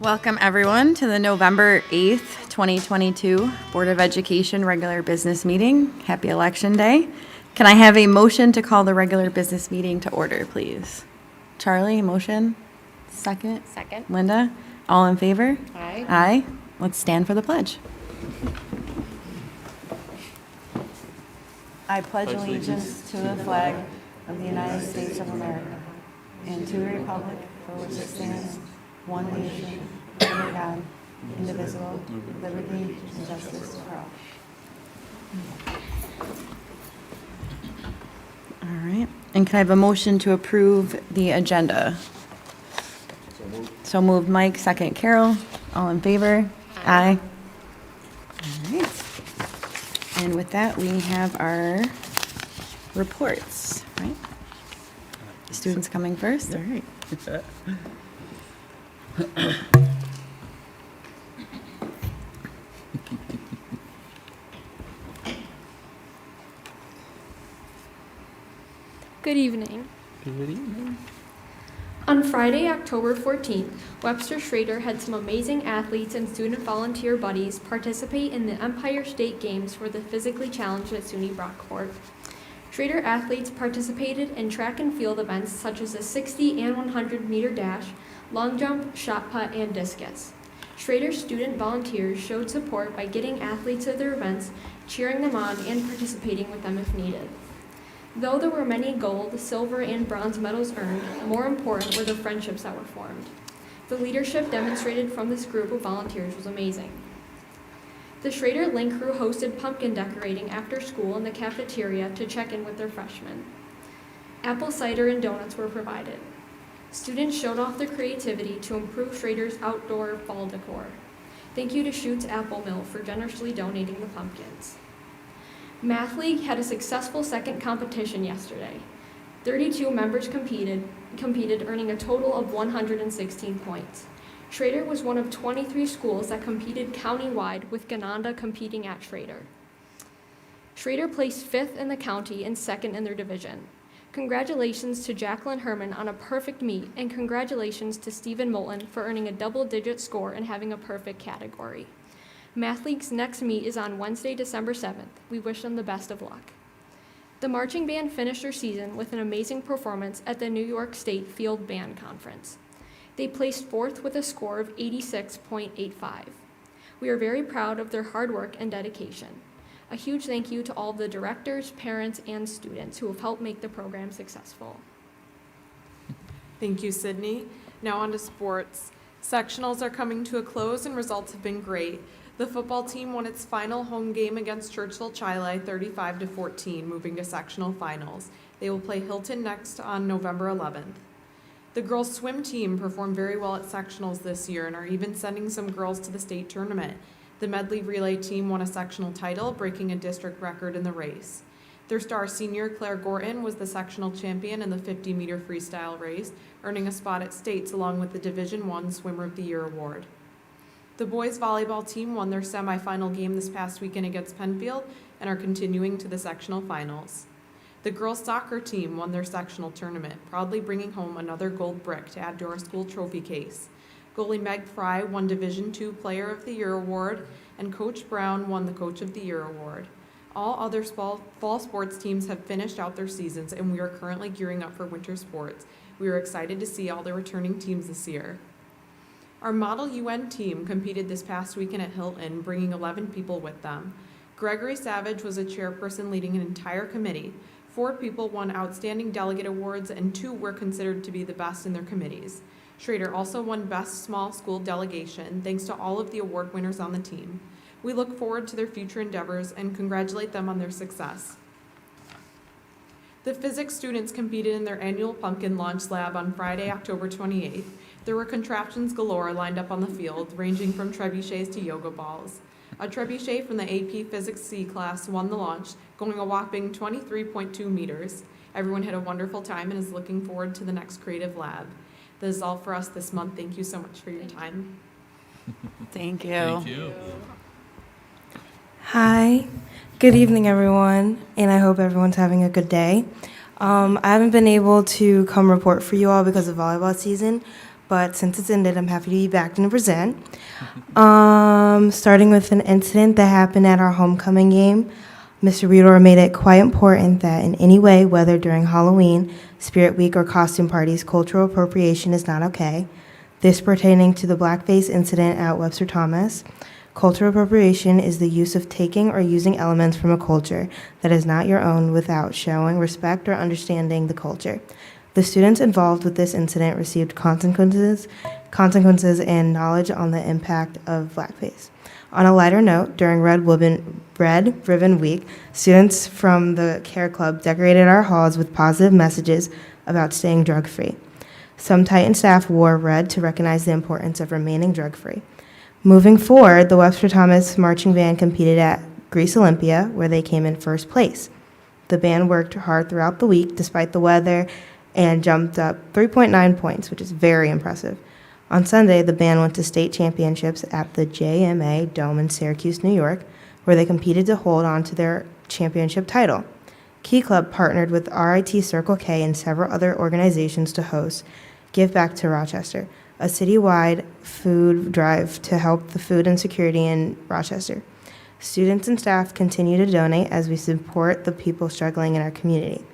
Welcome everyone to the November 8th, 2022 Board of Education regular business meeting. Happy Election Day. Can I have a motion to call the regular business meeting to order, please? Charlie, motion? Second? Second. Linda? All in favor? Aye. Aye. Let's stand for the pledge. I pledge allegiance to the flag of the United States of America and to the republic for which it stands, one nation, under God, indivisible, with liberty and justice for all. All right. And can I have a motion to approve the agenda? So moved, Mike. Second, Carol. All in favor? Aye. All right. And with that, we have our reports, right? Students coming first, all right. Good evening. Good evening. On Friday, October 14th, Webster Schrader had some amazing athletes and student volunteer buddies participate in the Empire State Games for the physically challenged at SUNY Brockport. Schrader athletes participated in track and field events such as the 60 and 100 meter dash, long jump, shot put, and discus. Schrader student volunteers showed support by getting athletes at their events, cheering them on, and participating with them if needed. Though there were many gold, silver, and bronze medals earned, more important were the friendships that were formed. The leadership demonstrated from this group of volunteers was amazing. The Schrader Link Crew hosted pumpkin decorating after school in the cafeteria to check in with their freshmen. Apple cider and donuts were provided. Students showed off their creativity to improve Schrader's outdoor fall decor. Thank you to Schutt's Apple Mill for generously donating the pumpkins. Math League had a successful second competition yesterday. 32 members competed, earning a total of 116 points. Schrader was one of 23 schools that competed countywide, with Gananda competing at Schrader. Schrader placed 5th in the county and 2nd in their division. Congratulations to Jacqueline Herman on a perfect meet, and congratulations to Stephen Moulton for earning a double-digit score and having a perfect category. Math League's next meet is on Wednesday, December 7th. We wish them the best of luck. The marching band finished their season with an amazing performance at the New York State Field Band Conference. They placed 4th with a score of 86.85. We are very proud of their hard work and dedication. A huge thank you to all the directors, parents, and students who have helped make the program successful. Thank you, Sydney. Now on to sports. Sectionals are coming to a close and results have been great. The football team won its final home game against Churchville Chili 35-14, moving to sectional finals. They will play Hilton next on November 11th. The girls swim team performed very well at sectionals this year and are even sending some girls to the state tournament. The medley relay team won a sectional title, breaking a district record in the race. Their star senior, Claire Gorton, was the sectional champion in the 50-meter freestyle race, earning a spot at states along with the Division I Swimmer of the Year award. The boys volleyball team won their semifinal game this past weekend against Penfield and are continuing to the sectional finals. The girls soccer team won their sectional tournament, proudly bringing home another gold brick to add to our school trophy case. Goalie Meg Fry won Division II Player of the Year award, and Coach Brown won the Coach of the Year award. All other fall sports teams have finished out their seasons, and we are currently gearing up for winter sports. We are excited to see all the returning teams this year. Our Model UN team competed this past weekend at Hilton, bringing 11 people with them. Gregory Savage was a chairperson leading an entire committee. 4 people won Outstanding Delegate Awards, and 2 were considered to be the best in their committees. Schrader also won Best Small School Delegation, thanks to all of the award winners on the team. We look forward to their future endeavors and congratulate them on their success. The physics students competed in their annual pumpkin launch lab on Friday, October 28th. There were contraptions galore lined up on the field, ranging from trebuchets to yoga balls. A trebuchet from the AP Physics C class won the launch, going a whopping 23.2 meters. Everyone had a wonderful time and is looking forward to the next creative lab. That is all for us this month. Thank you so much for your time. Thank you. Thank you. Hi, good evening everyone, and I hope everyone's having a good day. I haven't been able to come report for you all because of volleyball season, but since it's ended, I'm happy to be back and present. Starting with an incident that happened at our homecoming game. Mr. Reedor made it quite important that in any way, whether during Halloween, Spirit Week, or costume parties, cultural appropriation is not okay. This pertaining to the blackface incident at Webster Thomas. Cultural appropriation is the use of taking or using elements from a culture that is not your own without showing respect or understanding the culture. The students involved with this incident received consequences and knowledge on the impact of blackface. On a lighter note, during Red Ribbon Week, students from the Care Club decorated our halls with positive messages about staying drug-free. Some Titan staff wore red to recognize the importance of remaining drug-free. Moving forward, the Webster Thomas marching band competed at Greece Olympia, where they came in first place. The band worked hard throughout the week despite the weather and jumped up 3.9 points, which is very impressive. On Sunday, the band went to state championships at the JMA Dome in Syracuse, New York, where they competed to hold on to their championship title. Key Club partnered with RIT Circle K and several other organizations to host Give Back to Rochester, a citywide food drive to help the food insecurity in Rochester. Students and staff continue to donate as we support the people struggling in our community.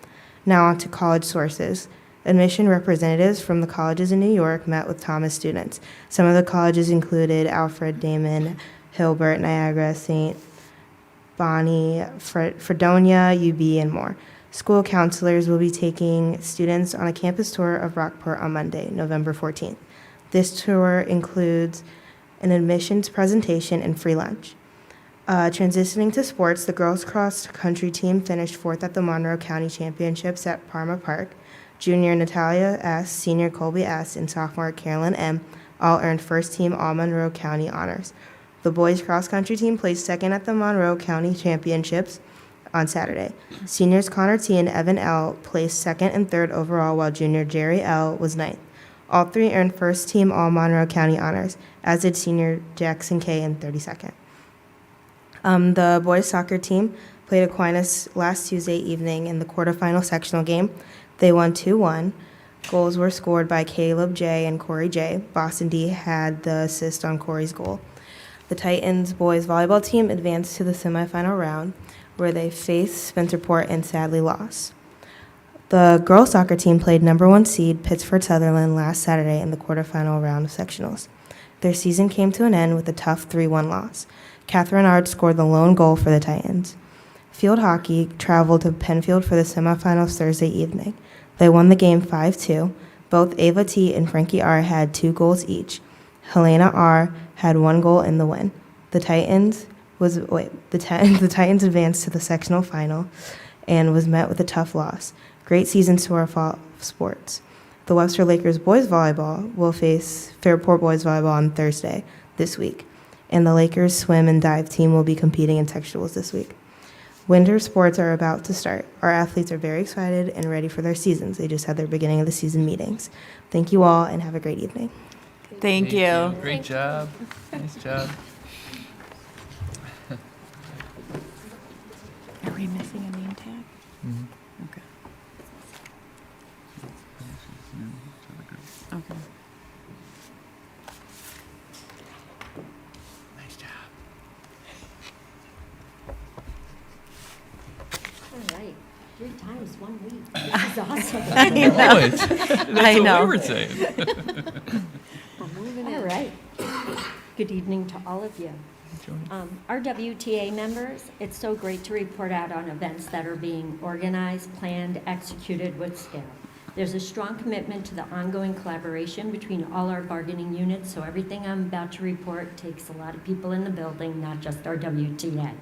Now on to college sources. Admission representatives from the colleges in New York met with Thomas students. Some of the colleges included Alfred, Damon, Hilbert, Niagara, St. Bonnie, Fredonia, UB, and more. School counselors will be taking students on a campus tour of Rockport on Monday, November 14th. This tour includes an admissions presentation and free lunch. Transitioning to sports, the girls cross country team finished fourth at the Monroe County Championships at Parma Park. Junior Natalia S., senior Colby S., and sophomore Carolyn M. all earned first team All Monroe County honors. The boys cross country team placed second at the Monroe County Championships on Saturday. Seniors Connor T. and Evan L. placed second and third overall, while junior Jerry L. was ninth. All three earned first team All Monroe County honors, as did senior Jackson K. in 32nd. The boys soccer team played Aquinas last Tuesday evening in the quarterfinal sectional game. They won 2-1. Goals were scored by Caleb J. and Corey J. Boston D. had the assist on Corey's goal. The Titans boys volleyball team advanced to the semifinal round, where they faced Spencerport and sadly lost. The girls soccer team played number 1 seed Pittsford Sutherland last Saturday in the quarterfinal round of sectionals. Their season came to an end with a tough 3-1 loss. Catherine Ard scored the lone goal for the Titans. Field hockey traveled to Penfield for the semifinals Thursday evening. They won the game 5-2. Both Ava T. and Frankie R. had 2 goals each. Helena R. had 1 goal in the win. The Titans advanced to the sectional final and was met with a tough loss. Great season to our fall sports. The Webster Lakers boys volleyball will face Fairport boys volleyball on Thursday this week, and the Lakers swim and dive team will be competing in sectionals this week. Winter sports are about to start. Our athletes are very excited and ready for their seasons. They just had their beginning of the season meetings. Thank you all and have a great evening. Thank you. Great job. Nice job. Are we missing a name tag? Okay. Okay. Nice job. All right, 3 times 1 week. This is awesome. I know. That's I what know. we were saying. All right. Good evening to all of you. Our WTA members, it's so great to report out on events that are being organized, planned, executed with skill. There's a strong commitment to the ongoing collaboration between all our bargaining units, so everything I'm about to report takes a lot of people in the building, not just our WTA.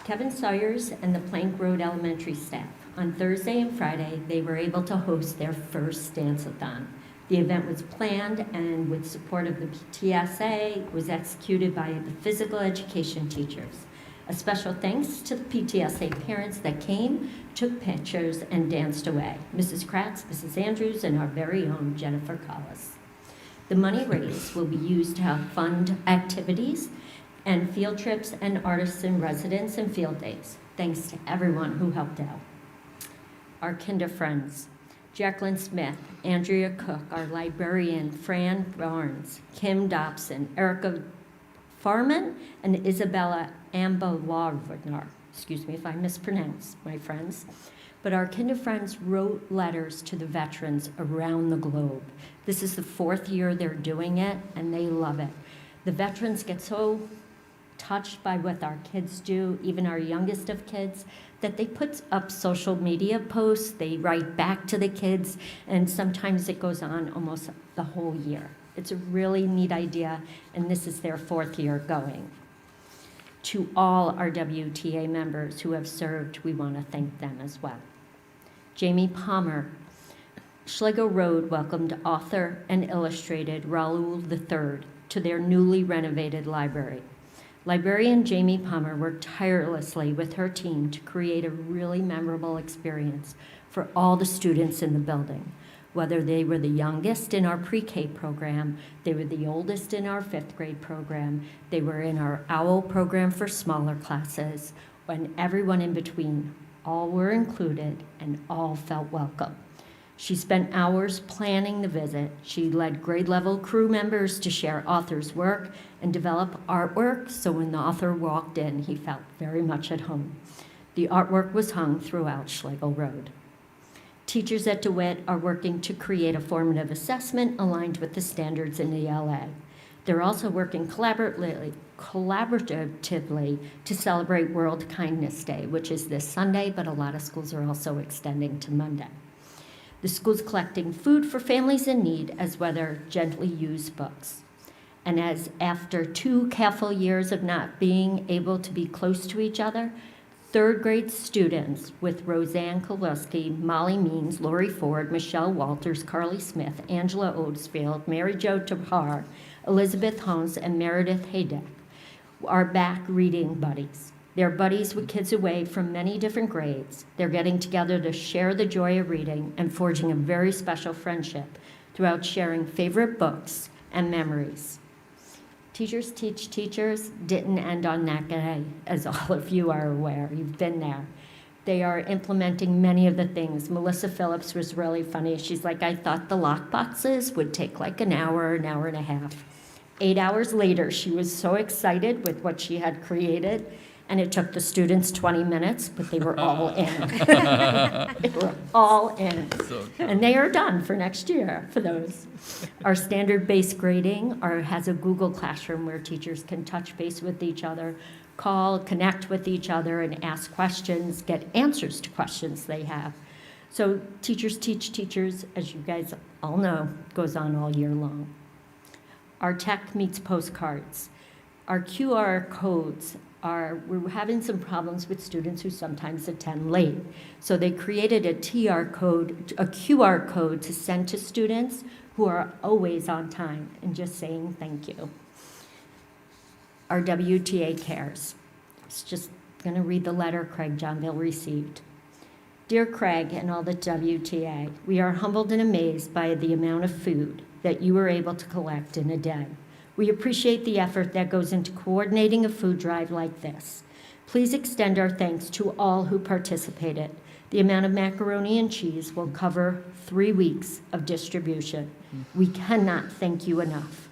Kevin Sawyers and the Plank Road Elementary staff. On Thursday and Friday, they were able to host their first dance-a-thon. The event was planned and with support of the PTSA was executed by the physical education teachers. A special thanks to the PTSA parents that came, took pictures, and danced away. Mrs. Kratz, Mrs. Andrews, and our very own Jennifer Collis. The money raised will be used to help fund activities and field trips and artists in residence and field days. Thanks to everyone who helped out. Our kinder friends. Jacqueline Smith, Andrea Cook, our librarian, Fran Barnes, Kim Dobson, Erica Farman, and Isabella Ambalarvanar. Excuse me if I mispronounce, my friends. But our Kinder Friends wrote letters to the veterans around the globe. This is the 4th year they're doing it, and they love it. The veterans get so touched by what our kids do, even our youngest of kids, that they put up social media posts, they write back to the kids, and sometimes it goes on almost the whole year. It's a really neat idea, and this is their 4th year going. To all our WTA members who have served, we want to thank them as well. Jamie Palmer, Schlegel Road welcomed author and illustrated Raoul III to their newly renovated library. Librarian Jamie Palmer worked tirelessly with her team to create a really memorable experience for all the students in the building. Whether they were the youngest in our pre-K program, they were the oldest in our 5th grade program, they were in our OWL program for smaller classes, and everyone in between, all were included and all felt welcome. She spent hours planning the visit. She led grade level crew members to share author's work and develop artwork, so when the author walked in, he felt very much at home. The artwork was hung throughout Schlegel Road. Teachers at DeWitt are working to create a formative assessment aligned with the standards in the LA. They're also working collaboratively to celebrate World Kindness Day, which is this Sunday, but a lot of schools are also extending to Monday. The school's collecting food for families in need as well as gently used books. And as after 2 careful years of not being able to be close to each other, 3rd grade students with Roseanne Kowalski, Molly Means, Lori Ford, Michelle Walters, Carly Smith, Angela Oatsfield, Mary Jo Tapar, Elizabeth Holmes, and Meredith Haydeck are back reading buddies. They're buddies with kids away from many different grades. They're getting together to share the joy of reading and forging a very special friendship throughout sharing favorite books and memories. Teachers Teach Teachers didn't end on that day, as all of you are aware. You've been there. They are implementing many of the things. Melissa Phillips was really funny. She's like, I thought the lock boxes would take like an hour and a half. 8 hours later, she was so excited with what she had created, and it took the students 20 minutes, but they were all in. They were all in. So And they are done for next year for those. Our standard-based grading has a Google Classroom where teachers can touch base with each other, call, connect with each other, and ask questions, get answers to questions they have. So Teachers Teach Teachers, as you guys all know, goes on all year long. Our tech meets postcards. Our QR codes we're having some problems with students who sometimes attend late. So they created a QR code to send to students who are always on time, and just saying thank you. Our WTA cares. It's just going to read the letter Craig Johnville received. Dear Craig and all the WTA, we are humbled and amazed by the amount of food that you were able to collect in a day. We appreciate the effort that goes into coordinating a food drive like this. Please extend our thanks to all who participated. The amount of macaroni and cheese will cover 3 weeks of distribution. We cannot thank you enough.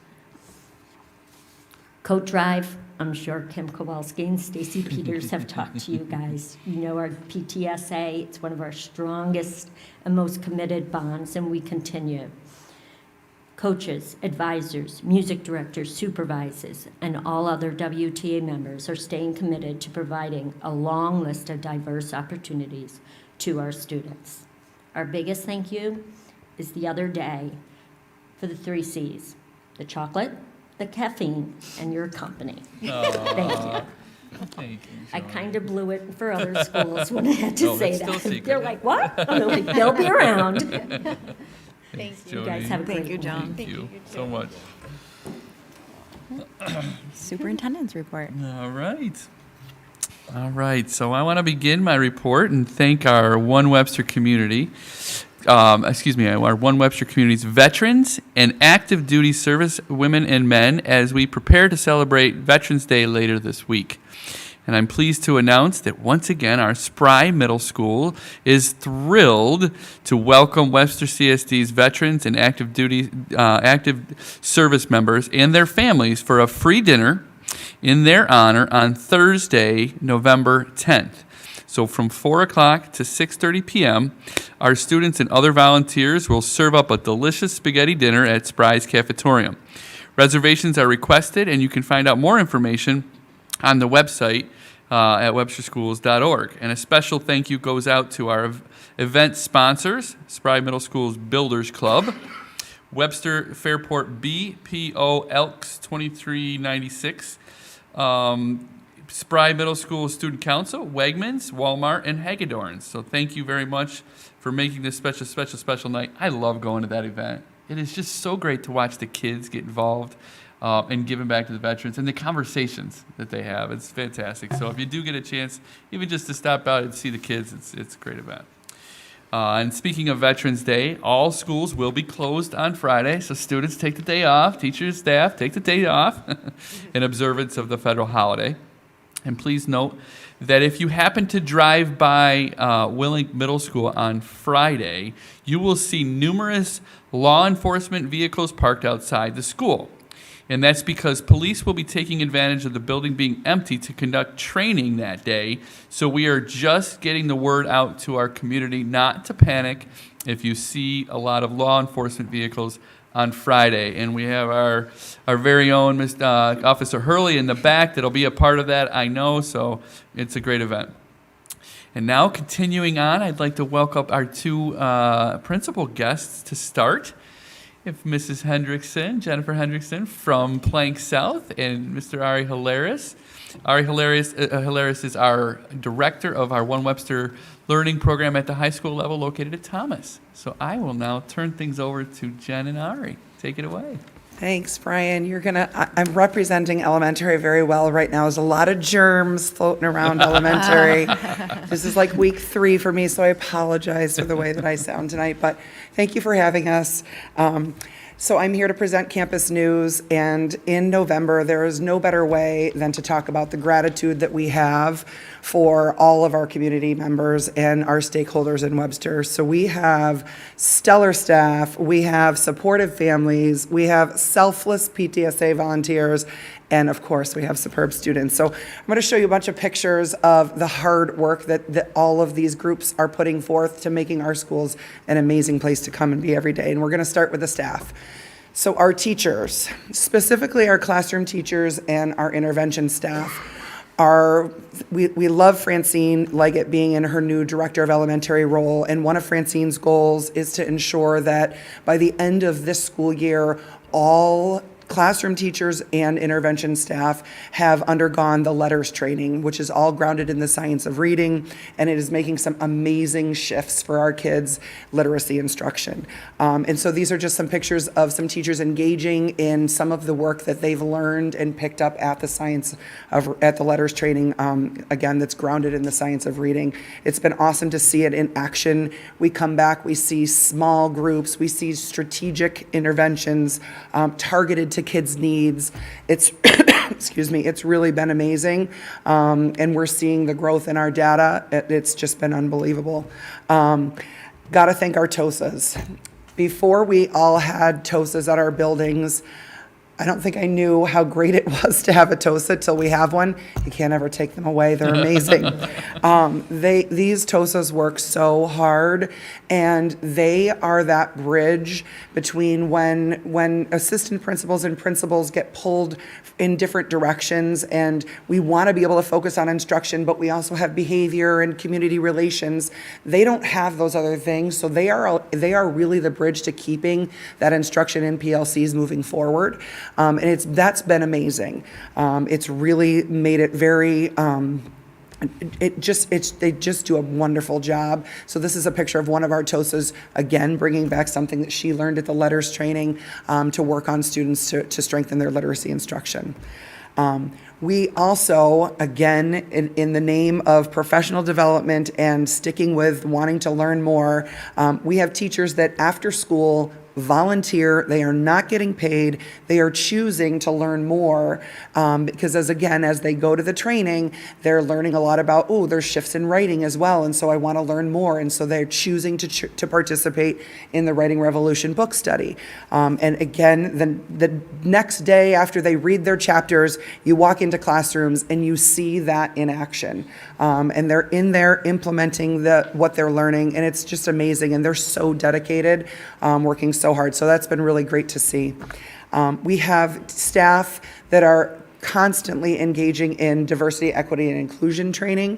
Coat drive, I'm sure Kim Kowalski and Stacy Peters have talked to you guys. You know our PTSA, it's one of our strongest and most committed bonds, and we continue. Coaches, advisors, music directors, supervisors, and all other WTA members are staying committed to providing a long list of diverse opportunities to our students. Our biggest thank you is the other day for the 3 C's, the chocolate, the caffeine, and your company. Thank you. Thank you, I Joni. kind of blew it for other schools when I had to No, say it's still that. secret. They're like, what? I'm like, they'll be around. Thanks, You guys Joni. have a great Thank you, John. Thank you so much. Superintendent's report. All right. All right. So I want to begin my report and thank our One Webster community. Our One Webster community's veterans and active duty service women and men as we prepare to celebrate Veterans Day later this week. And I'm pleased to announce that once again, our Spry Middle School is thrilled to welcome Webster CSD's veterans and active service members and their families for a free dinner in their honor on Thursday, November 10th. So from 4 o'clock to 6:30 p.m., our students and other volunteers will serve up a delicious spaghetti dinner at Spry's Cafetorium. Reservations are requested, and you can find out more information on the website at websterschools.org. And a special thank you goes out to our event sponsors, Spry Middle School's Builders Club, Webster Fairport BPO Elks 2396, Spry Middle School Student Council, Wegmans, Walmart, and Hagedorn's. So thank you very much for making this special night. I love going to that event. It is just so great to watch the kids get involved and giving back to the veterans and the conversations that they have. It's fantastic. So if you do get a chance, even just to stop out and see the kids, it's a great event. And speaking of Veterans Day, all schools will be closed on Friday, so students take the day off, teachers, staff take the day off in observance of the federal holiday. And please note that if you happen to drive by Willink Middle School on Friday, you will see numerous law enforcement vehicles parked outside the school. And that's because police will be taking advantage of the building being empty to conduct training that day. So we are just getting the word out to our community not to panic if you see a lot of law enforcement vehicles on Friday. And we have our very own Officer Hurley in the back that'll be a part of that, I know, so it's a great event. And now, continuing on, I'd like to welcome our two principal guests to start. If Mrs. Hendrickson, Jennifer Hendrickson from Plank South, and Mr. Ari Hilaris. Ari Hilaris is our director of our One Webster Learning Program at the high school level located at Thomas. So I will now turn things over to Jen and Ari. Take it away. Thanks, Brian. I'm representing elementary very well right now. There's a lot of germs floating around elementary. This is like week 3 for me, so I apologize for the way that I sound tonight, but thank you for having us. So I'm here to present campus news, and in November, there is no better way than to talk about the gratitude that we have for all of our community members and our stakeholders in Webster. So we have stellar staff, we have supportive families, we have selfless PTSA volunteers, and of course, we have superb students. So I'm going to show you a bunch of pictures of the hard work that all of these groups are putting forth to making our schools an amazing place to come and be every day. And we're going to start with the staff. So our teachers, specifically our classroom teachers and our intervention staff, we love Francine Leggett being in her new director of elementary role, and one of Francine's goals is to ensure that by the end of this school year, all classroom teachers and intervention staff have undergone the letters training, which is all grounded in the science of reading, and it is making some amazing shifts for our kids' literacy instruction. And so these are just some pictures of some teachers engaging in some of the work that they've learned and picked up at the letters training, again, that's grounded in the science of reading. It's been awesome to see it in action. We come back, we see small groups, we see strategic interventions targeted to kids' needs. It's excuse me, it's really been amazing, and we're seeing the growth in our data. It's just been unbelievable. Got to thank our TOSAs. Before we all had TOSAs at our buildings, I don't think I knew how great it was to have a TOSA till we have one. You can't ever take them away. They're amazing. These TOSAs work so hard, and they are that bridge between when assistant principals and principals get pulled in different directions, and we want to be able to focus on instruction, but we also have behavior and community relations. They don't have those other things, so they are really the bridge to keeping that instruction in PLCs moving forward. And that's been amazing. It's really made it very, they just do a wonderful job. So this is a picture of one of our TOSAs, again, bringing back something that she learned at the letters training to work on students to strengthen their literacy instruction. We also, again, in the name of professional development and sticking with wanting to learn more, we have teachers that after school volunteer. They are not getting paid. They are choosing to learn more because as they go to the training, they're learning a lot about, oh, there's shifts in writing as well. And so I want to learn more. And so they're choosing to participate in the Writing Revolution book study. And again, the next day after they read their chapters, you walk into classrooms and you see that in action. And they're in there implementing what they're learning, and it's just amazing. And they're so dedicated, working so hard. So that's been really great to see. We have staff that are constantly engaging in diversity, equity, and inclusion training.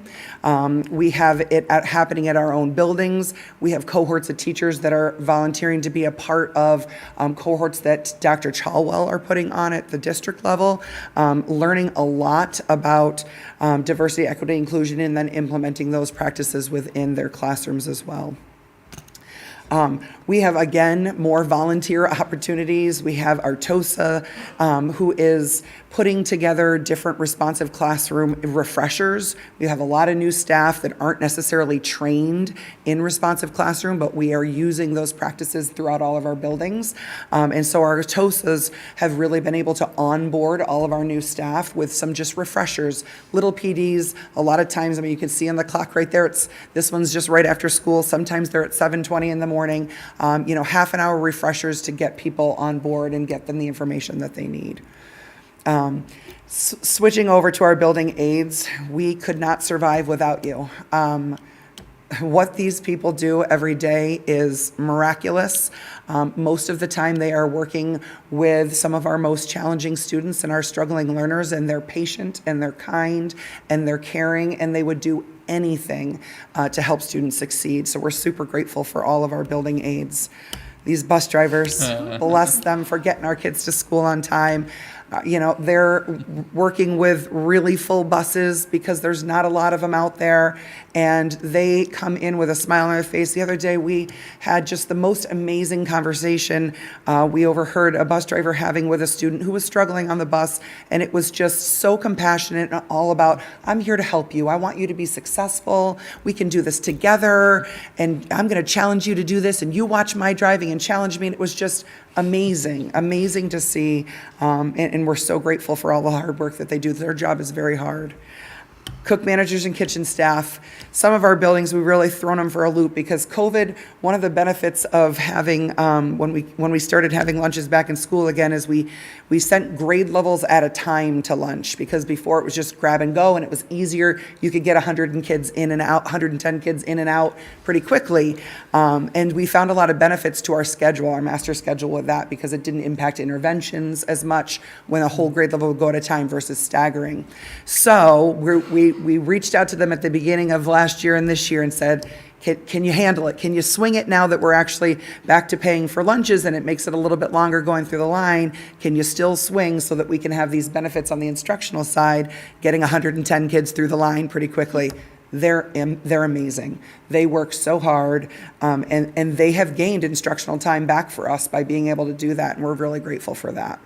We have it happening at our own buildings. We have cohorts of teachers that are volunteering to be a part of cohorts that Dr. Chalwell are putting on at the district level, learning a lot about diversity, equity, inclusion, and then implementing those practices within their classrooms as well. We have, again, more volunteer opportunities. We have Artosa, who is putting together different responsive classroom refreshers. We have a lot of new staff that aren't necessarily trained in responsive classroom, but we are using those practices throughout all of our buildings. And so our Artosas have really been able to onboard all of our new staff with some just refreshers, little PDs. A lot of times, you can see on the clock right there, this one's just right after school. Sometimes they're at 7:20 in the morning. Half an hour refreshers to get people on board and get them the information that they need. Switching over to our building aides, we could not survive without you. What these people do every day is miraculous. Most of the time they are working with some of our most challenging students and our struggling learners, and they're patient and they're kind and they're caring, and they would do anything to help students succeed. So we're super grateful for all of our building aides. These bus drivers, bless them for getting our kids to school on time. They're working with really full buses because there's not a lot of them out there, and they come in with a smile on their face. The other day, we had just the most amazing conversation we overheard a bus driver having with a student who was struggling on the bus, and it was just so compassionate and all about, I'm here to help you. I want you to be successful. We can do this together, and I'm going to challenge you to do this, and you watch my driving and challenge me. And it was just amazing to see, and we're so grateful for all the hard work that they do. Their job is very hard. Cook managers and kitchen staff. Some of our buildings, we've really thrown them for a loop because COVID, one of the benefits of having, when we started having lunches back in school again, is we sent grade levels at a time to lunch, because before it was just grab and go and it was easier. You could get 110 kids in and out pretty quickly. And we found a lot of benefits to our schedule, our master schedule with that, because it didn't impact interventions as much when a whole grade level would go at a time versus staggering. So we reached out to them at the beginning of last year and this year and said, can you handle it? Can you swing it now that we're actually back to paying for lunches and it makes it a little bit longer going through the line? Can you still swing so that we can have these benefits on the instructional side, getting 110 kids through the line pretty quickly? They're amazing. They work so hard, and they have gained instructional time back for us by being able to do that, and we're really grateful for that.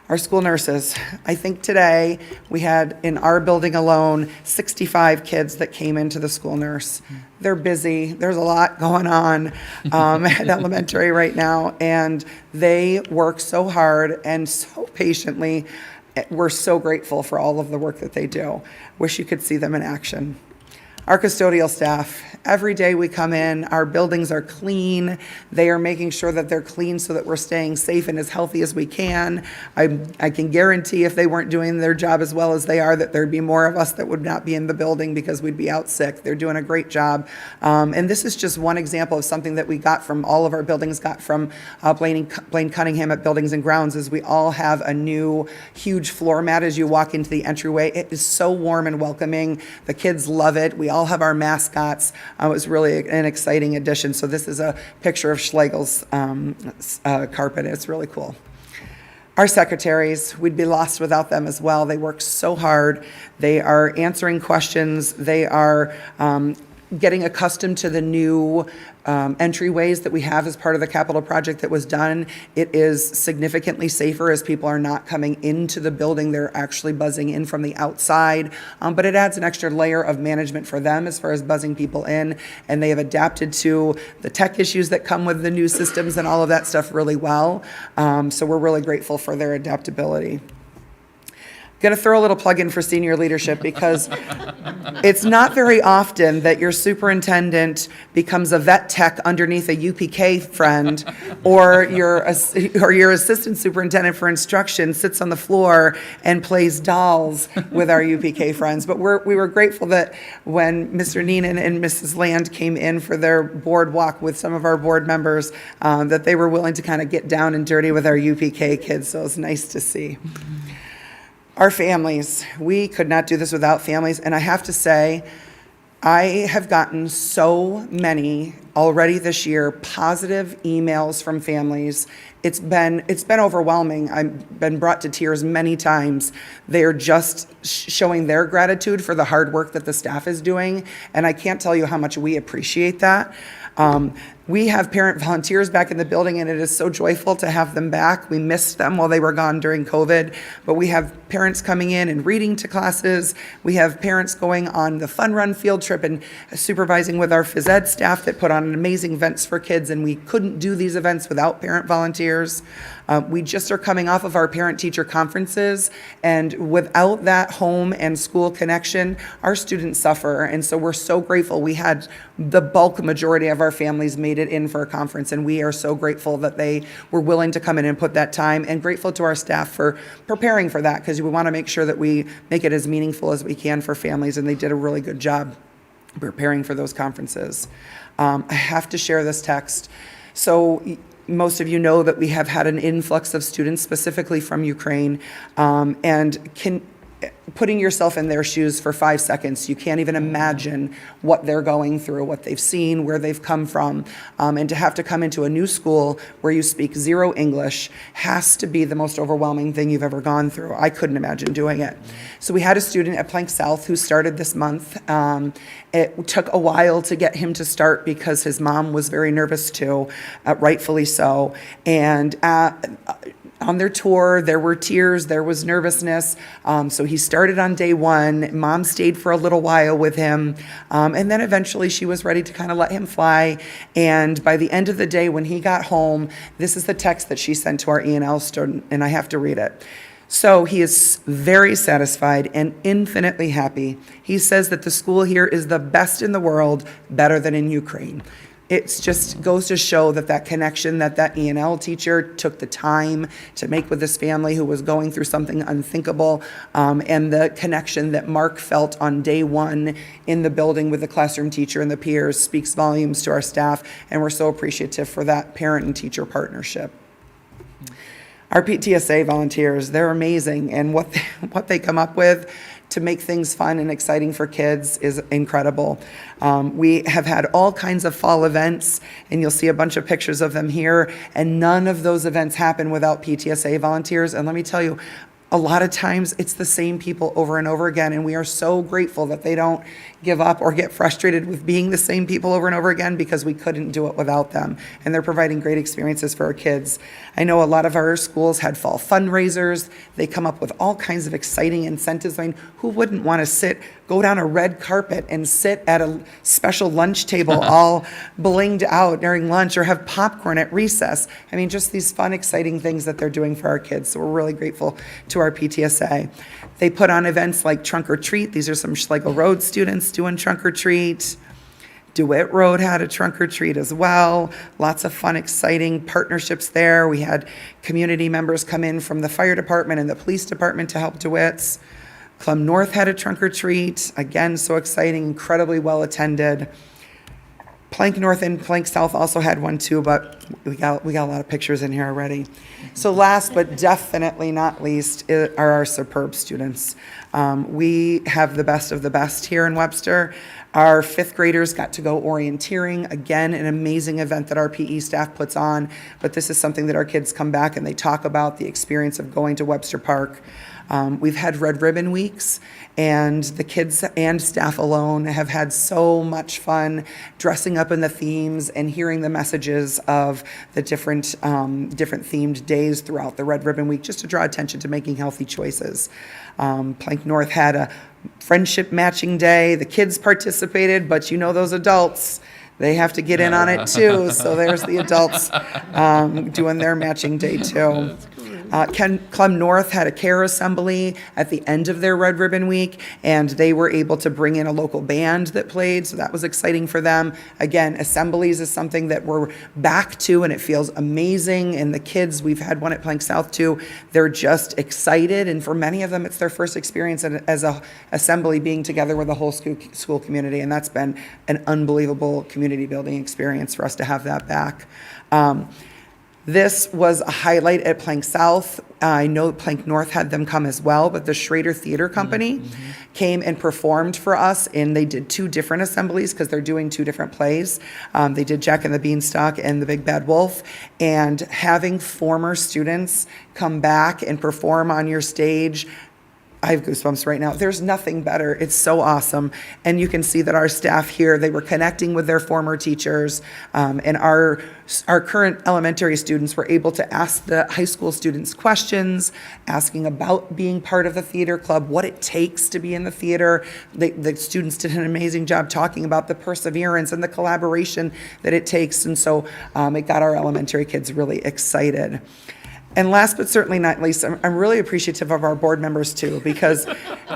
Our school nurses, I think today we had in our building alone 65 kids that came into the school nurse. They're busy. There's a lot going on at elementary right now, and they work so hard and so patiently. We're so grateful for all of the work that they do. Wish you could see them in action. Our custodial staff, every day we come in, our buildings are clean. They are making sure that they're clean so that we're staying safe and as healthy as we can. I can guarantee if they weren't doing their job as well as they are, that there'd be more of us that would not be in the building because we'd be out sick. They're doing a great job. And this is just one example of something that we got from all of our buildings, got from Blaine Cunningham at Buildings and Grounds, is we all have a new huge floor mat as you walk into the entryway. It is so warm and welcoming. The kids love it. We all have our mascots. It was really an exciting addition. So this is a picture of Schlegel's carpet. It's really cool. Our secretaries, we'd be lost without them as well. They work so hard. They are answering questions. They are getting accustomed to the new entryways that we have as part of the capital project that was done. It is significantly safer as people are not coming into the building. They're actually buzzing in from the outside. But it adds an extra layer of management for them as far as buzzing people in. And they have adapted to the tech issues that come with the new systems and all of that stuff really well. So we're really grateful for their adaptability. Going to throw a little plug in for senior leadership because it's not very often that your superintendent becomes a vet tech underneath a UPK friend, or your assistant superintendent for instruction sits on the floor and plays dolls with our UPK friends. But we were grateful that when Mr. Neenan and Mrs. Land came in for their board walk with some of our board members, that they were willing to kind of get down and dirty with our UPK kids. So it was nice to see. Our families, we could not do this without families. And I have to say, I have gotten so many already this year positive emails from families. It's been overwhelming. I've been brought to tears many times. They're just showing their gratitude for the hard work that the staff is doing. And I can't tell you how much we appreciate that. We have parent volunteers back in the building, and it is so joyful to have them back. We missed them while they were gone during COVID, but we have parents coming in and reading to classes. We have parents going on the fun run field trip and supervising with our phys ed staff that put on amazing events for kids, and we couldn't do these events without parent volunteers. We just are coming off of our parent-teacher conferences, and without that home and school connection, our students suffer. And so we're so grateful. We had the bulk majority of our families made it in for a conference, and we are so grateful that they were willing to come in and put that time, and grateful to our staff for preparing for that, because we want to make sure that we make it as meaningful as we can for families, and they did a really good job preparing for those conferences. I have to share this text. So most of you know that we have had an influx of students specifically from Ukraine, and putting yourself in their shoes for 5 seconds, you can't even imagine what they're going through, what they've seen, where they've come from. And to have to come into a new school where you speak zero English has to be the most overwhelming thing you've ever gone through. I couldn't imagine doing it. So we had a student at Plank South who started this month. It took a while to get him to start because his mom was very nervous too, rightfully so. And on their tour, there were tears, there was nervousness. So he started on day one. Mom stayed for a little while with him. And then eventually she was ready to kind of let him fly. And by the end of the day, when he got home, this is the text that she sent to our E&L student, and I have to read it. So he is very satisfied and infinitely happy. He says that the school here is the best in the world, better than in Ukraine. It just goes to show that connection that E&L teacher took the time to make with this family who was going through something unthinkable, and the connection that Mark felt on day one in the building with the classroom teacher and the peers speaks volumes to our staff, and we're so appreciative for that parent and teacher partnership. Our PTSA volunteers, they're amazing, and what they come up with to make things fun and exciting for kids is incredible. We have had all kinds of fall events, and you'll see a bunch of pictures of them here, and none of those events happen without PTSA volunteers. And let me tell you, a lot of times it's the same people over and over again, and we are so grateful that they don't give up or get frustrated with being the same people over and over again, because we couldn't do it without them. And they're providing great experiences for our kids. I know a lot of our schools had fall fundraisers. They come up with all kinds of exciting incentives. I mean, who wouldn't want to go down a red carpet and sit at a special lunch table all blinged out during lunch, or have popcorn at recess? I mean, just these fun, exciting things that they're doing for our kids. So we're really grateful to our PTSA. They put on events like Trunk or Treat. These are some Schlegel Road students doing Trunk or Treat. DeWitt Road had a Trunk or Treat as well. Lots of fun, exciting partnerships there. We had community members come in from the fire department and the police department to help DeWitt's. Clem North had a Trunk or Treat. Again, so exciting, incredibly well attended. Plank North and Plank South also had one too, but we got a lot of pictures in here already. So last but definitely not least are our superb students. We have the best of the best here in Webster. Our fifth graders got to go orienteering, again, an amazing event that our PE staff puts on, but this is something that our kids come back and they talk about, the experience of going to Webster Park. We've had Red Ribbon Weeks, and the kids and staff alone have had so much fun dressing up in the themes and hearing the messages of the different themed days throughout the Red Ribbon Week, just to draw attention to making healthy choices. Plank North had a friendship matching day. The kids participated, but you know those adults, they have to get in on it too. So there's the adults doing their matching day too. Clem North had a care assembly at the end of their Red Ribbon Week, and they were able to bring in a local band that played, so that was exciting for them. Again, assemblies is something that we're back to, and it feels amazing. And the kids, we've had one at Plank South too, they're just excited, and for many of them, it's their first experience as a assembly, being together with the whole school community, and that's been an unbelievable community building experience for us to have that back. This was a highlight at Plank South. I know Plank North had them come as well, but the Schrader Theater Company came and performed for us, and they did 2 different assemblies because they're doing 2 different plays. They did Jack and the Beanstalk and The Big Bad Wolf, and having former students come back and perform on your stage, I have goosebumps right now. There's nothing better. It's so awesome. And you can see that our staff here, they were connecting with their former teachers, and our current elementary students were able to ask the high school students questions, asking about being part of the theater club, what it takes to be in the theater. The students did an amazing job talking about the perseverance and the collaboration that it takes. And so it got our elementary kids really excited. And last but certainly not least, I'm really appreciative of our board members too, because,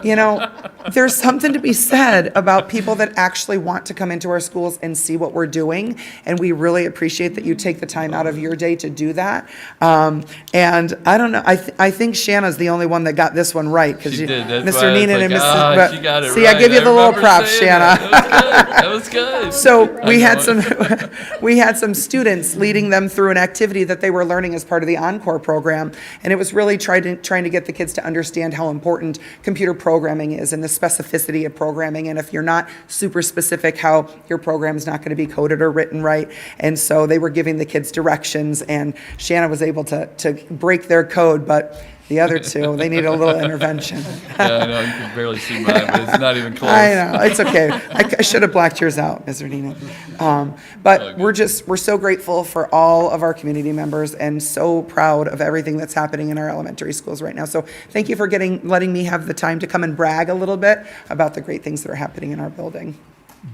you know, there's something to be said about people that actually want to come into our schools and see what we're doing. And we really appreciate that you take the time out of your day to do that. And I don't know, I think Shanna's the only one that got this one right. Because She did. That's Mr. why I was Neenan like, and Mrs. she got it See, I right. give you the little remember props, saying Shanna. That was good. So we I had know we had some students leading them through an activity that they were learning as part of the Encore program, and it was really trying to get the kids to understand how important computer programming is and the specificity of programming, and if you're not super specific, how your program's not going to be coded or written right. And so they were giving the kids directions, and Shanna was able to break their code, but the other two, they needed a little intervention. Yeah, I know, you can barely see mine, but it's not even close. I know, it's okay. I should have blacked yours out, Mr. Neenan. But we're so grateful for all of our community members and so proud of everything that's happening in our elementary schools right now. So thank you for letting me have the time to come and brag a little bit about the great things that are happening in our building.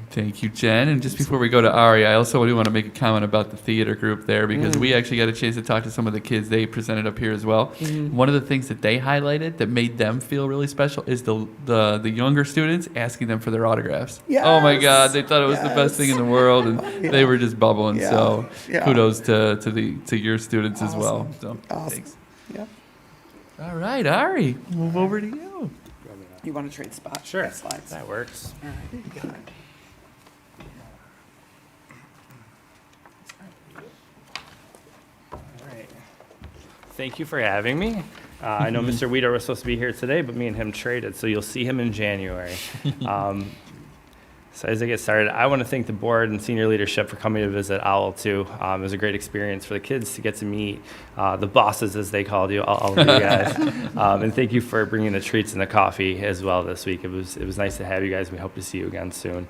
Thank you, Jen. And just before we go to Ari, I also do want to make a comment about the theater group there, because we actually got a chance to talk to some of the kids. They presented up here as well. One of the things that they highlighted that made them feel really special is the younger students asking them for their autographs. Yes. Oh my God, they thought it was the best thing in the world, and they were just bubbling. Yeah. So Yeah. kudos to your students as well. So Awesome. thanks. Yep. All right, Ari, move over to you. You want to trade spots? Sure, Slides. that works. All right, got it. All right. Thank you for having me. I know Mr. Weeder was supposed to be here today, but me and him traded, so you'll see him in January. So as I get started, I want to thank the board and senior leadership for coming to visit OWL too. It was a great experience for the kids to get to meet the bosses, as they called you, all of you guys. And thank you for bringing the treats and the coffee as well this week. It was nice to have you guys. We hope to see you again soon.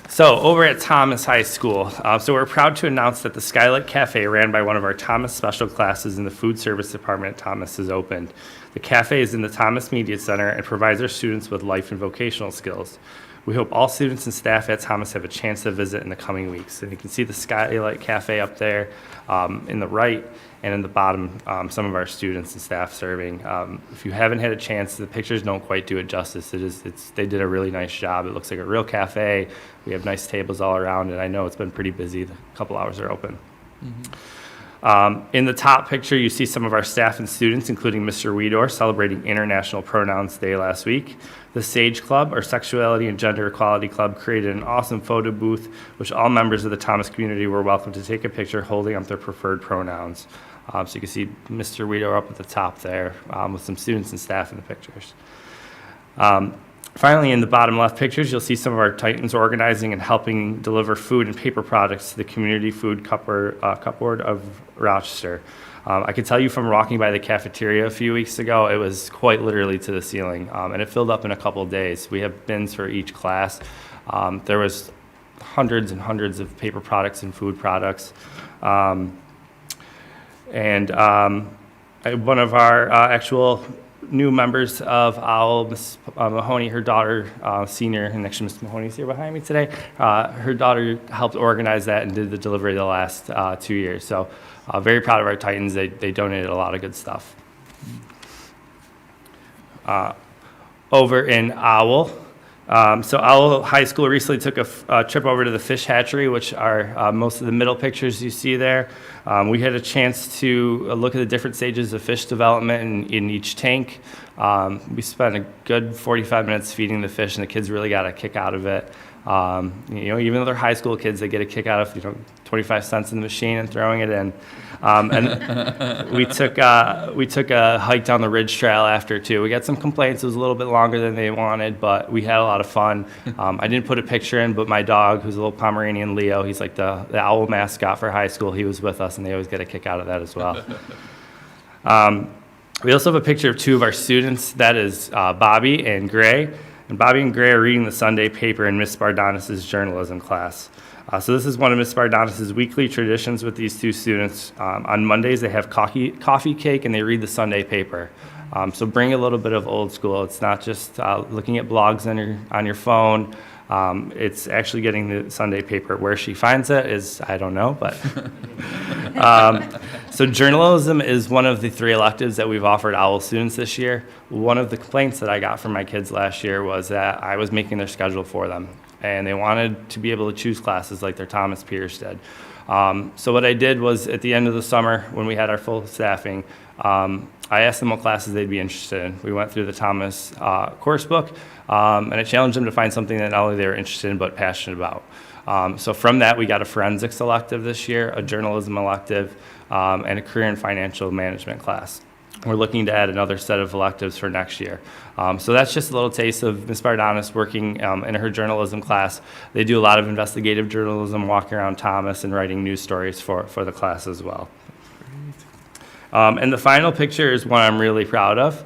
So over at Thomas High School, so we're proud to announce that the Skylight Cafe, ran by one of our Thomas special classes in the food service department at Thomas, is opened. The cafe is in the Thomas Media Center and provides our students with life and vocational skills. We hope all students and staff at Thomas have a chance to visit in the coming weeks. And you can see the Skylight Cafe up there in the right, and in the bottom, some of our students and staff serving. If you haven't had a chance, the pictures don't quite do it justice. They did a really nice job. It looks like a real cafe. We have nice tables all around, and I know it's been pretty busy. The couple hours are open. In the top picture, you see some of our staff and students, including Mr. Weedor, celebrating International Pronouns Day last week. The SAGE Club, our Sexuality and Gender Equality Club, created an awesome photo booth, which all members of the Thomas community were welcome to take a picture holding up their preferred pronouns. So you can see Mr. Weedor up at the top there with some students and staff in the pictures. Finally, in the bottom left pictures, you'll see some of our Titans organizing and helping deliver food and paper products to the community food cupboard of Rochester. I can tell you from walking by the cafeteria a few weeks ago, it was quite literally to the ceiling, and it filled up in a couple of days. We have bins for each class. There was hundreds and hundreds of paper products and food products. One of our actual new members of OWL, Ms. Mahoney, her daughter, senior, and actually Ms. Mahoney's here behind me today. Her daughter helped organize that and did the delivery the last 2 years. So very proud of our Titans. They donated a lot of good stuff. Over in OWL, so OWL High School recently took a trip over to the fish hatchery, which are most of the middle pictures you see there. We had a chance to look at the different stages of fish development in each tank. We spent a good 45 minutes feeding the fish, and the kids really got a kick out of it. Even though they're high school kids, they get a kick out of 25 cents in the machine and throwing it in. And we took a hike down the Ridge Trail after too. We got some complaints. It was a little bit longer than they wanted, but we had a lot of fun. I didn't put a picture in, but my dog, who's a little Pomeranian, Leo, he's like the owl mascot for high school. He was with us, and they always get a kick out of that as well. We also have a picture of two of our students. That is Bobby and Gray. And Bobby and Gray are reading the Sunday paper in Miss Bardonis' journalism class. So this is one of Miss Bardonis' weekly traditions with these two students. On Mondays, they have coffee cake, and they read the Sunday paper. So bring a little bit of old school. It's not just looking at blogs on your phone. It's actually getting the Sunday paper. Where she finds it is, I don't know, but... So journalism is one of the 3 electives that we've offered OWL students this year. One of the complaints that I got from my kids last year was that I was making their schedule for them, and they wanted to be able to choose classes like their Thomas peers did. So what I did was, at the end of the summer, when we had our full staffing, I asked them what classes they'd be interested in. We went through the Thomas course book, and I challenged them to find something that not only they were interested in, but passionate about. So from that, we got a forensics elective this year, a journalism elective, and a career and financial management class. We're looking to add another set of electives for next year. So that's just a little taste of Ms. Bardonis working in her journalism class. They do a lot of investigative journalism, walking around Thomas and writing news stories for the class as well. And the final picture is one I'm really proud of.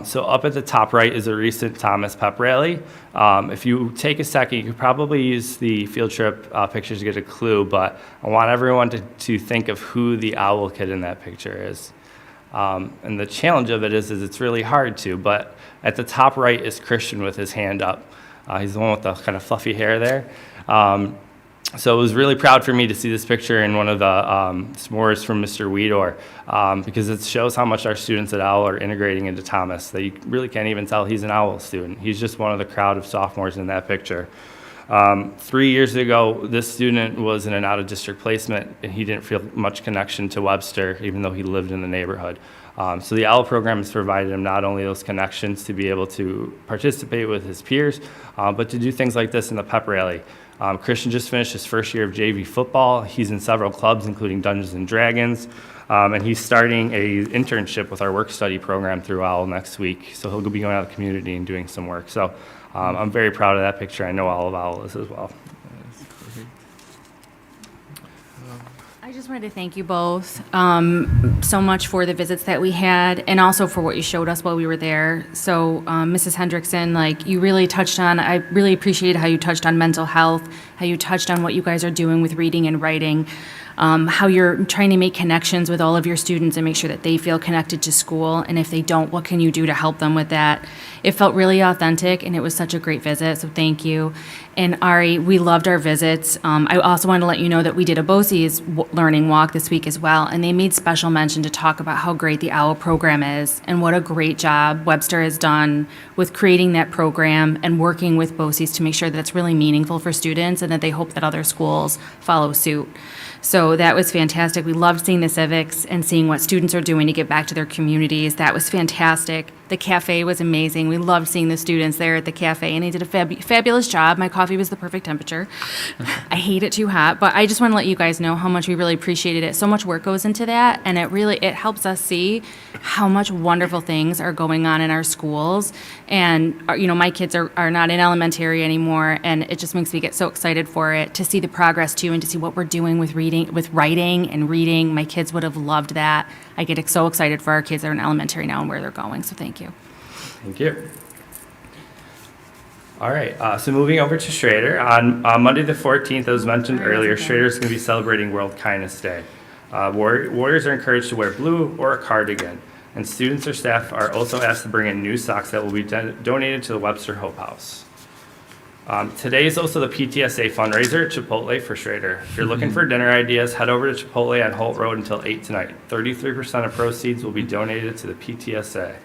So up at the top right is a recent Thomas pep rally. If you take a second, you could probably use the field trip pictures to get a clue, but I want everyone to think of who the owl kid in that picture is. And the challenge of it is it's really hard to, but at the top right is Christian with his hand up. He's the one with the kind of fluffy hair there. So it was really proud for me to see this picture in one of the s'mores from Mr. Weedor, because it shows how much our students at OWL are integrating into Thomas. That you really can't even tell he's an OWL student. He's just one of the crowd of sophomores in that picture. 3 years ago, this student was in an out-of-district placement, and he didn't feel much connection to Webster, even though he lived in the neighborhood. So the OWL program has provided him not only those connections to be able to participate with his peers, but to do things like this in the pep rally. Christian just finished his first year of JV football. He's in several clubs, including Dungeons and Dragons, and he's starting an internship with our work study program through OWL next week. So he'll be going out to the community and doing some work. So I'm very proud of that picture. I know all of OWL is as well. I just wanted to thank you both so much for the visits that we had, and also for what you showed us while we were there. So, Mrs. Hendrickson, like you really touched on, I really appreciated how you touched on mental health, how you touched on what you guys are doing with reading and writing, how you're trying to make connections with all of your students and make sure that they feel connected to school, and if they don't, what can you do to help them with that? It felt really authentic, and it was such a great visit, so thank you. And Ari, we loved our visits. I also wanted to let you know that we did a BOCES learning walk this week as well, and they made special mention to talk about how great the OWL program is and what a great job Webster has done with creating that program and working with BOCES to make sure that it's really meaningful for students and that they hope that other schools follow suit. So that was fantastic. We loved seeing the civics and seeing what students are doing to get back to their communities. That was fantastic. The cafe was amazing. We loved seeing the students there at the cafe, and they did a fabulous job. My coffee was the perfect temperature. I hate it too hot, but I just want to let you guys know how much we really appreciated it. So much work goes into that, and it helps us see how much wonderful things are going on in our schools. And my kids are not in elementary anymore, and it just makes me get so excited for it, to see the progress too, and to see what we're doing with writing and reading. My kids would have loved that. I get so excited for our kids that are in elementary now and where they're going, so thank you. Thank you. All right, so moving over to Schrader. On Monday the 14th, as mentioned earlier, Schrader is going to be celebrating World Kindness Day. Warriors are encouraged to wear blue or a cardigan, and students or staff are also asked to bring in new socks that will be donated to the Webster Hope House. Today is also the PTSA fundraiser at Chipotle for Schrader. If you're looking for dinner ideas, head over to Chipotle on Holt Road until 8 tonight. 33% of proceeds will be donated to the PTSA.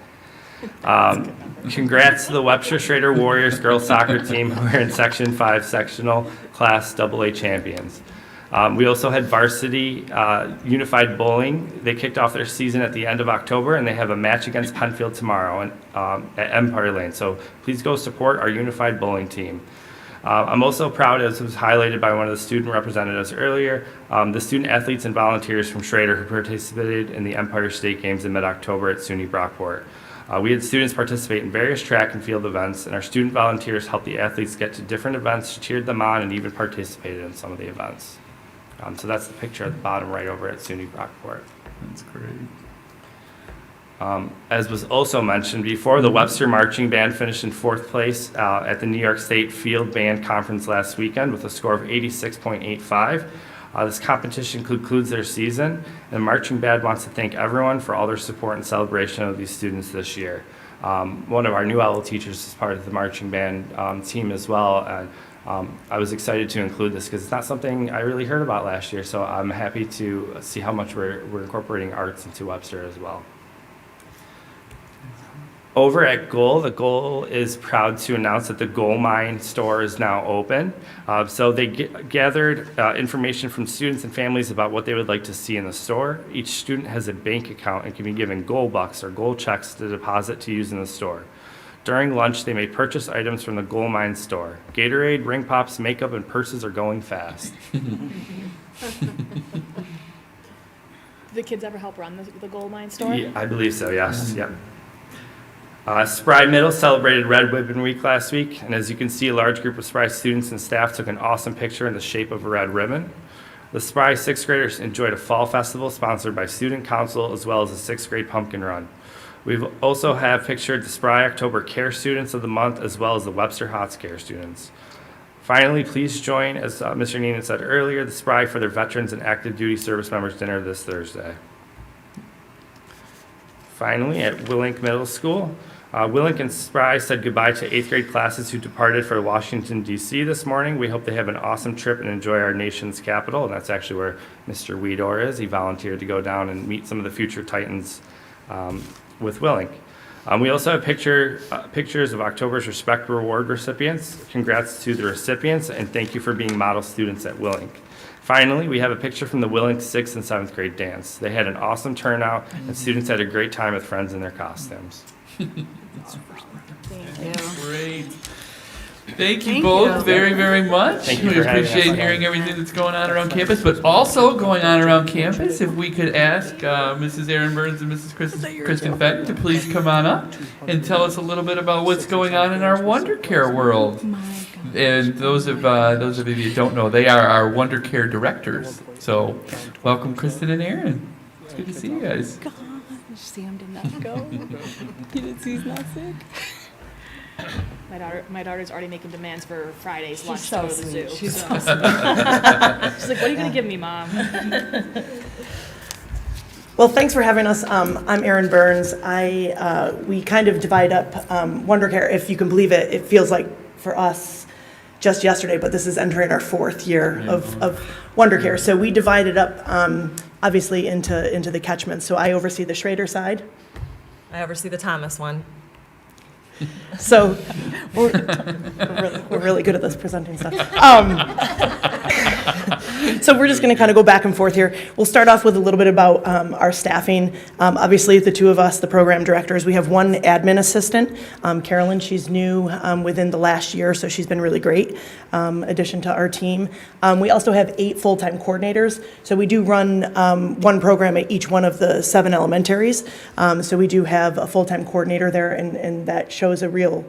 Congrats to the Webster Schrader Warriors girls soccer team who are in Section 5 sectional class AA champions. We also had varsity unified bowling. They kicked off their season at the end of October, and they have a match against Penfield tomorrow at Empire Lane. So please go support our unified bowling team. I'm also proud, as was highlighted by one of the student representatives earlier, the student athletes and volunteers from Schrader who participated in the Empire State Games in mid-October at SUNY Brockport. We had students participate in various track and field events, and our student volunteers helped the athletes get to different events, cheered them on, and even participated in some of the events. So that's the picture at the bottom right over at SUNY Brockport. That's great. As was also mentioned before, the Webster Marching Band finished in 4th place at the New York State Field Band Conference last weekend with a score of 86.85. This competition concludes their season, and the Marching Band wants to thank everyone for all their support and celebration of these students this year. One of our new LL teachers is part of the Marching Band team as well, and I was excited to include this because it's not something I really heard about last year, so I'm happy to see how much we're incorporating arts into Webster as well. Over at Goal, the Goal is proud to announce that the Gold Mine store is now open. So they gathered information from students and families about what they would like to see in the store. Each student has a bank account and can be given Gold Bucks or Gold checks to deposit to use in the store. During lunch, they may purchase items from the Gold Mine store. Gatorade, ring pops, makeup, and purses are going fast. Do the kids ever help run the gold mine store? Yeah, I believe so, yes. Yep. Spry Middle celebrated Red Ribbon Week last week, and as you can see, a large group of Spry students and staff took an awesome picture in the shape of a red ribbon. The Spry 6th graders enjoyed a fall festival sponsored by Student Council as well as a 6th grade pumpkin run. We've also have pictured the Spry October Care Students of the Month as well as the Webster Hots Care Students. Finally, please join, as Mr. Neenan said earlier, the Spry for their Veterans and Active Duty Service Members Dinner this Thursday. Finally, at Willink Middle School, Willink and Spry said goodbye to 8th grade classes who departed for Washington, D.C. this morning. We hope they have an awesome trip and enjoy our nation's capital, and that's actually where Mr. Weedor is. He volunteered to go down and meet some of the future Titans with Willink. We also have pictures of October's Respect Reward recipients. Congrats to the recipients, and thank you for being model students at Willink. Finally, we have a picture from the Willink 6th and 7th grade dance. They had an awesome turnout, and students had a great time with friends in their costumes. Great. Thank you both very, very much. Thank you We for having us. appreciate hearing everything that's going on around campus, but also going on around campus, if we could ask Mrs. Erin Burns and Mrs. Kristen Fenton to please come on up and tell us a little bit about what's going on in our Wonder Care world. And those of you who don't know, they are our Wonder Care directors. So welcome, Kristen and Erin. It's good to see you guys. Sam did not go. He didn't see he's not sick. My daughter's already making demands for Friday's lunch to go to the zoo. She's so sweet. She's like, what are you going to give me, Mom? Well, thanks for having us. I'm Erin Burns. We kind of divide up Wonder Care, if you can believe it. It feels like for us just yesterday, but this is entering our 4th year of Wonder Care. So we divided up, obviously, into the catchments. So I oversee the Schrader side. I oversee the Thomas one. So we're really good at this presenting stuff. So we're just going to kind of go back and forth here. We'll start off with a little bit about our staffing. Obviously, the two of us, the program directors, we have one admin assistant, Carolyn. She's new within the last year, so she's been really great addition to our team. We also have 8 full-time coordinators. So we do run one program at each one of the 7 elementaries. So we do have a full-time coordinator there, and that shows a real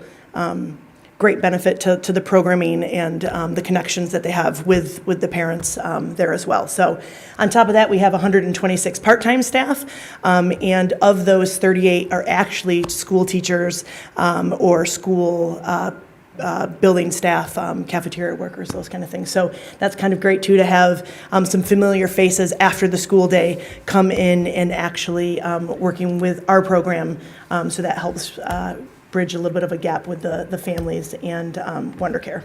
great benefit to the programming and the connections that they have with the parents there as well. So on top of that, we have 126 part-time staff, and of those, 38 are actually school teachers or school building staff, cafeteria workers, those kind of things. So that's kind of great too, to have some familiar faces after the school day come in and actually working with our program. So that helps bridge a little bit of a gap with the families and Wonder Care.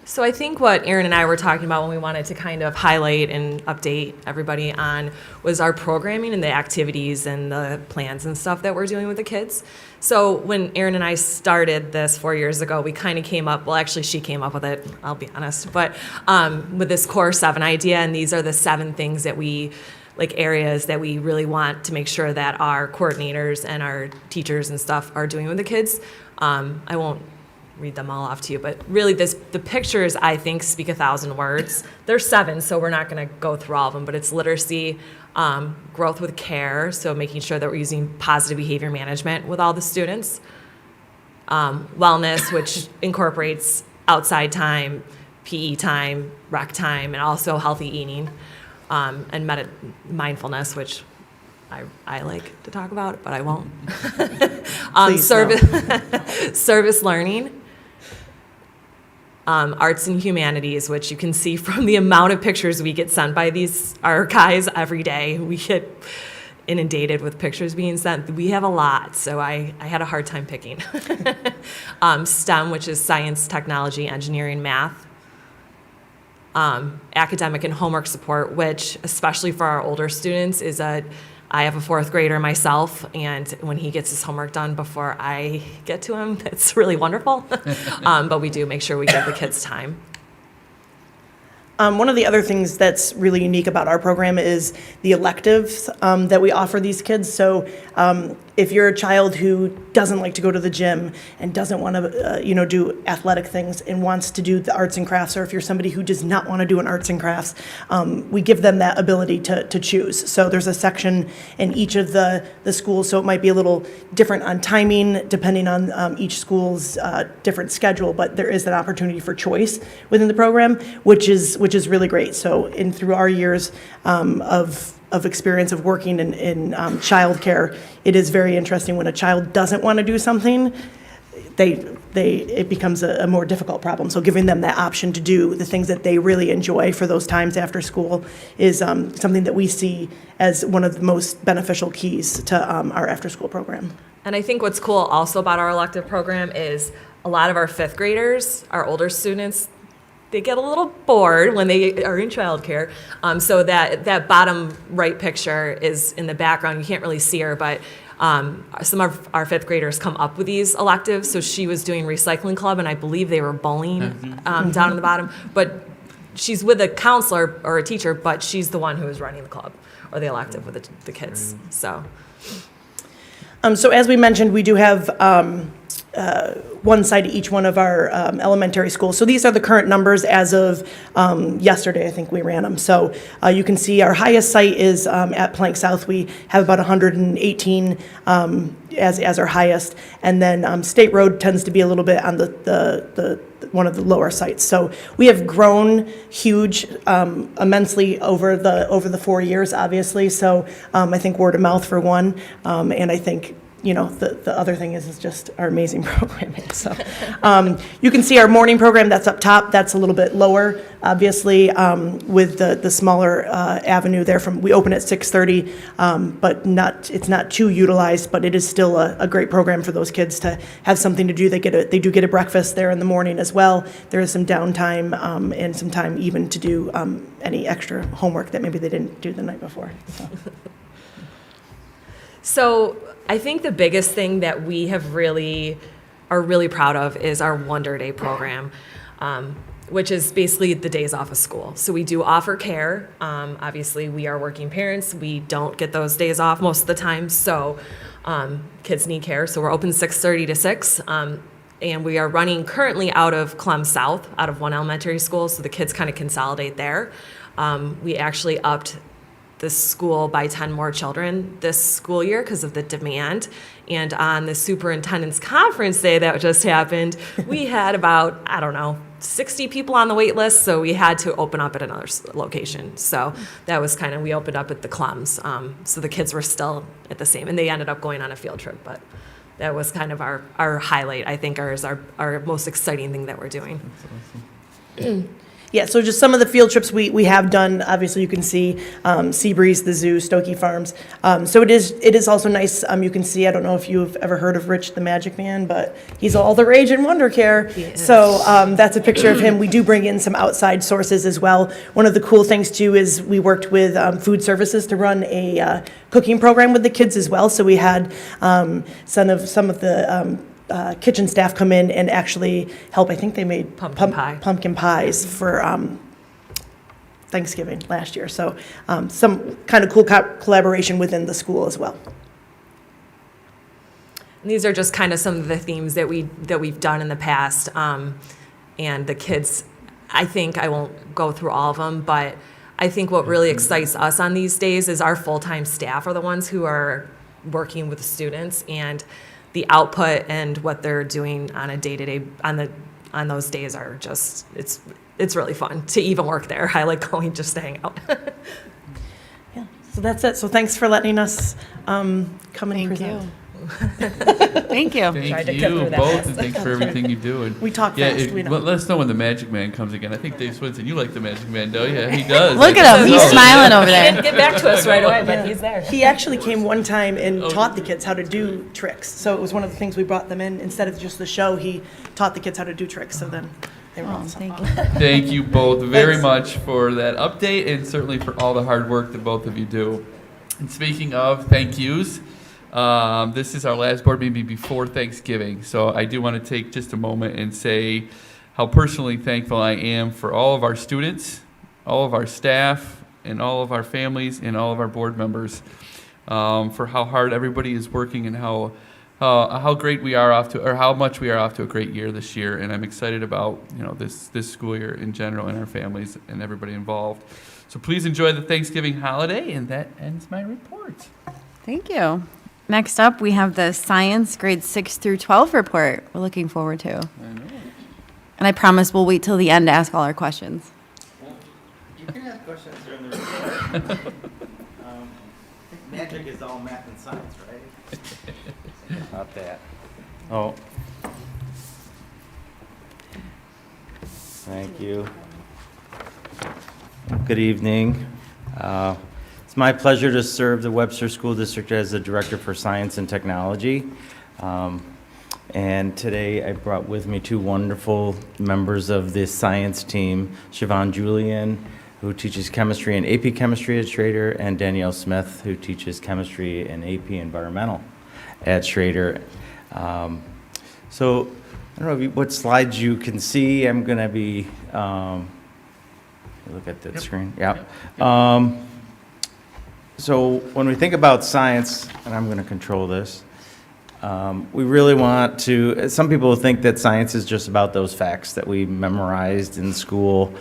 So I think what Erin and I were talking about when we wanted to kind of highlight and update everybody on was our programming and the activities and the plans and stuff that we're doing with the kids. So when Erin and I started this 4 years ago, we kind of came up, well, actually she came up with it, I'll be honest, but with this Core 7 idea, and these are the 7 things that we, like areas that we really want to make sure that our coordinators and our teachers and stuff are doing with the kids. I won't read them all off to you, but really the pictures, I think, speak 1,000 words. There's 7, so we're not going to go through all of them, but it's literacy, growth with care, so making sure that we're using positive behavior management with all the students, wellness, which incorporates outside time, PE time, rec time, and also healthy eating, and mindfulness, which I like to talk about, but I won't. Service learning, arts and humanities, which you can see from the amount of pictures we get sent by our guys every day. We get inundated with pictures being sent. We have a lot, so I had a hard time picking. STEM, which is science, technology, engineering, math. Academic and homework support, which, especially for our older students, I have a 4th grader myself, and when he gets his homework done before I get to him, it's really wonderful. But we do make sure we give the kids time. One of the other things that's really unique about our program is the electives that we offer these kids. So if you're a child who doesn't like to go to the gym and doesn't want to, do athletic things and wants to do the arts and crafts, or if you're somebody who does not want to do an arts and crafts, we give them that ability to choose. So there's a section in each of the schools, so it might be a little different on timing depending on each school's different schedule, but there is that opportunity for choice within the program, which is really great. So through our years of experience of working in childcare, it is very interesting when a child doesn't want to do something. It becomes a more difficult problem. So giving them that option to do the things that they really enjoy for those times after school is something that we see as one of the most beneficial keys to our after-school program. And I think what's cool also about our elective program is a lot of our 5th graders, our older students, they get a little bored when they are in childcare. So that bottom right picture is in the background. You can't really see her, but some of our 5th graders come up with these electives. So she was doing recycling club, and I believe they were bowling down in the bottom. But she's with a counselor or a teacher, but she's the one who is running the club or the elective with the kids. So as we mentioned, we do have one site at each one of our elementary schools. So these are the current numbers as of yesterday. I think we ran them. So you can see our highest site is at Plank South. We have about 118 as our highest, and then State Road tends to be a little bit on the one of the lower sites. So we have grown huge, immensely over the 4 years, obviously. So I think word of mouth for one, and I think the other thing is just our amazing programming. So you can see our morning program that's up top. That's a little bit lower, obviously, with the smaller avenue there. We open at 6:30, but it's not too utilized. But it is still a great program for those kids to have something to do. They do get a breakfast there in the morning as well. There is some downtime and some time even to do any extra homework that maybe they didn't do the night before. So I think the biggest thing that we are really proud of is our Wonder Day program. which is basically the days off of school. So we do offer care. Obviously, we are working parents. We don't get those days off most of the time, so kids need care. So we're open 6:30 to 6, and we are running currently out of Clem South, out of one elementary school, so the kids kind of consolidate there. We actually upped the school by 10 more children this school year because of the demand. And on the superintendent's conference day that just happened, we had about, 60 people on the wait list, so we had to open up at another location. So that was we opened up at the Clems. So the kids were still at the same, and they ended up going on a field trip, but that was kind of our highlight, I think, our most exciting thing that we're doing. Yeah, so just some of the field trips we have done. Obviously, you can see Seabreeze, the zoo, Stokey Farms. So it is also nice. You can see. I don't know if you've ever heard of Rich the Magic Man, but he's all the rage in Wonder Care. So that's a picture of him. We do bring in some outside sources as well. One of the cool things too is we worked with food services to run a cooking program with the kids as well. So we had some of the kitchen staff come in and actually help. I think they made pumpkin pies for Thanksgiving last year. So some kind of cool collaboration within the school as well. And these are just kind of some of the themes that we've done in the past. And the kids, I think I won't go through all of them, but I think what really excites us on these days is our full-time staff are the ones who are working with the students, and the output and what they're doing on a day-to-day on those days are just it's really fun to even work there. I like going just to hang out. Yeah, so that's it. So thanks for letting us come and present. Thank you. Thank you both, and thanks for everything you do. And we talk fast. We know. Let us know when the Magic Man comes again. I think Dave Swinson, you like the Magic Man, don't you? Yeah, he does. Look at him. He's smiling over there. He didn't get back to us right away, but he's there. He actually came one time and taught the kids how to do tricks. So it was one of the things we brought them in. Instead of just the show, he taught the kids how to do tricks. So then they were awesome. Thank you. Thank you both very much for that update, and certainly for all the hard work that both of you do. And speaking of thank yous, this is our last board meeting before Thanksgiving, so I do want to take just a moment and say how personally thankful I am for all of our students, all of our staff, and all of our families, and all of our board members, for how hard everybody is working and how great we are off to, or how much we are off to a great year this year. And I'm excited about this school year in general, and our families and everybody involved. So please enjoy the Thanksgiving holiday, and that ends my report. Thank you. Next up, we have the science grades 6 through 12 report we're looking forward to. I know. And I promise we'll wait till the end to ask all our questions. Well, you can ask questions during the report. Magic is all math and science, right? Not that. Oh. Thank you. Good evening. It's my pleasure to serve the Webster School District as the Director for Science and Technology. And today I brought with me two wonderful members of the science team, Siobhan Julian, who teaches chemistry and AP chemistry at Schrader, and Danielle Smith, who teaches chemistry and AP environmental at Schrader. So I don't know what slides you can see. I'm going to be, look at that screen. Yeah. So when we think about science, and I'm going to control this, we really want to, some people think that science is just about those facts that we memorized in school.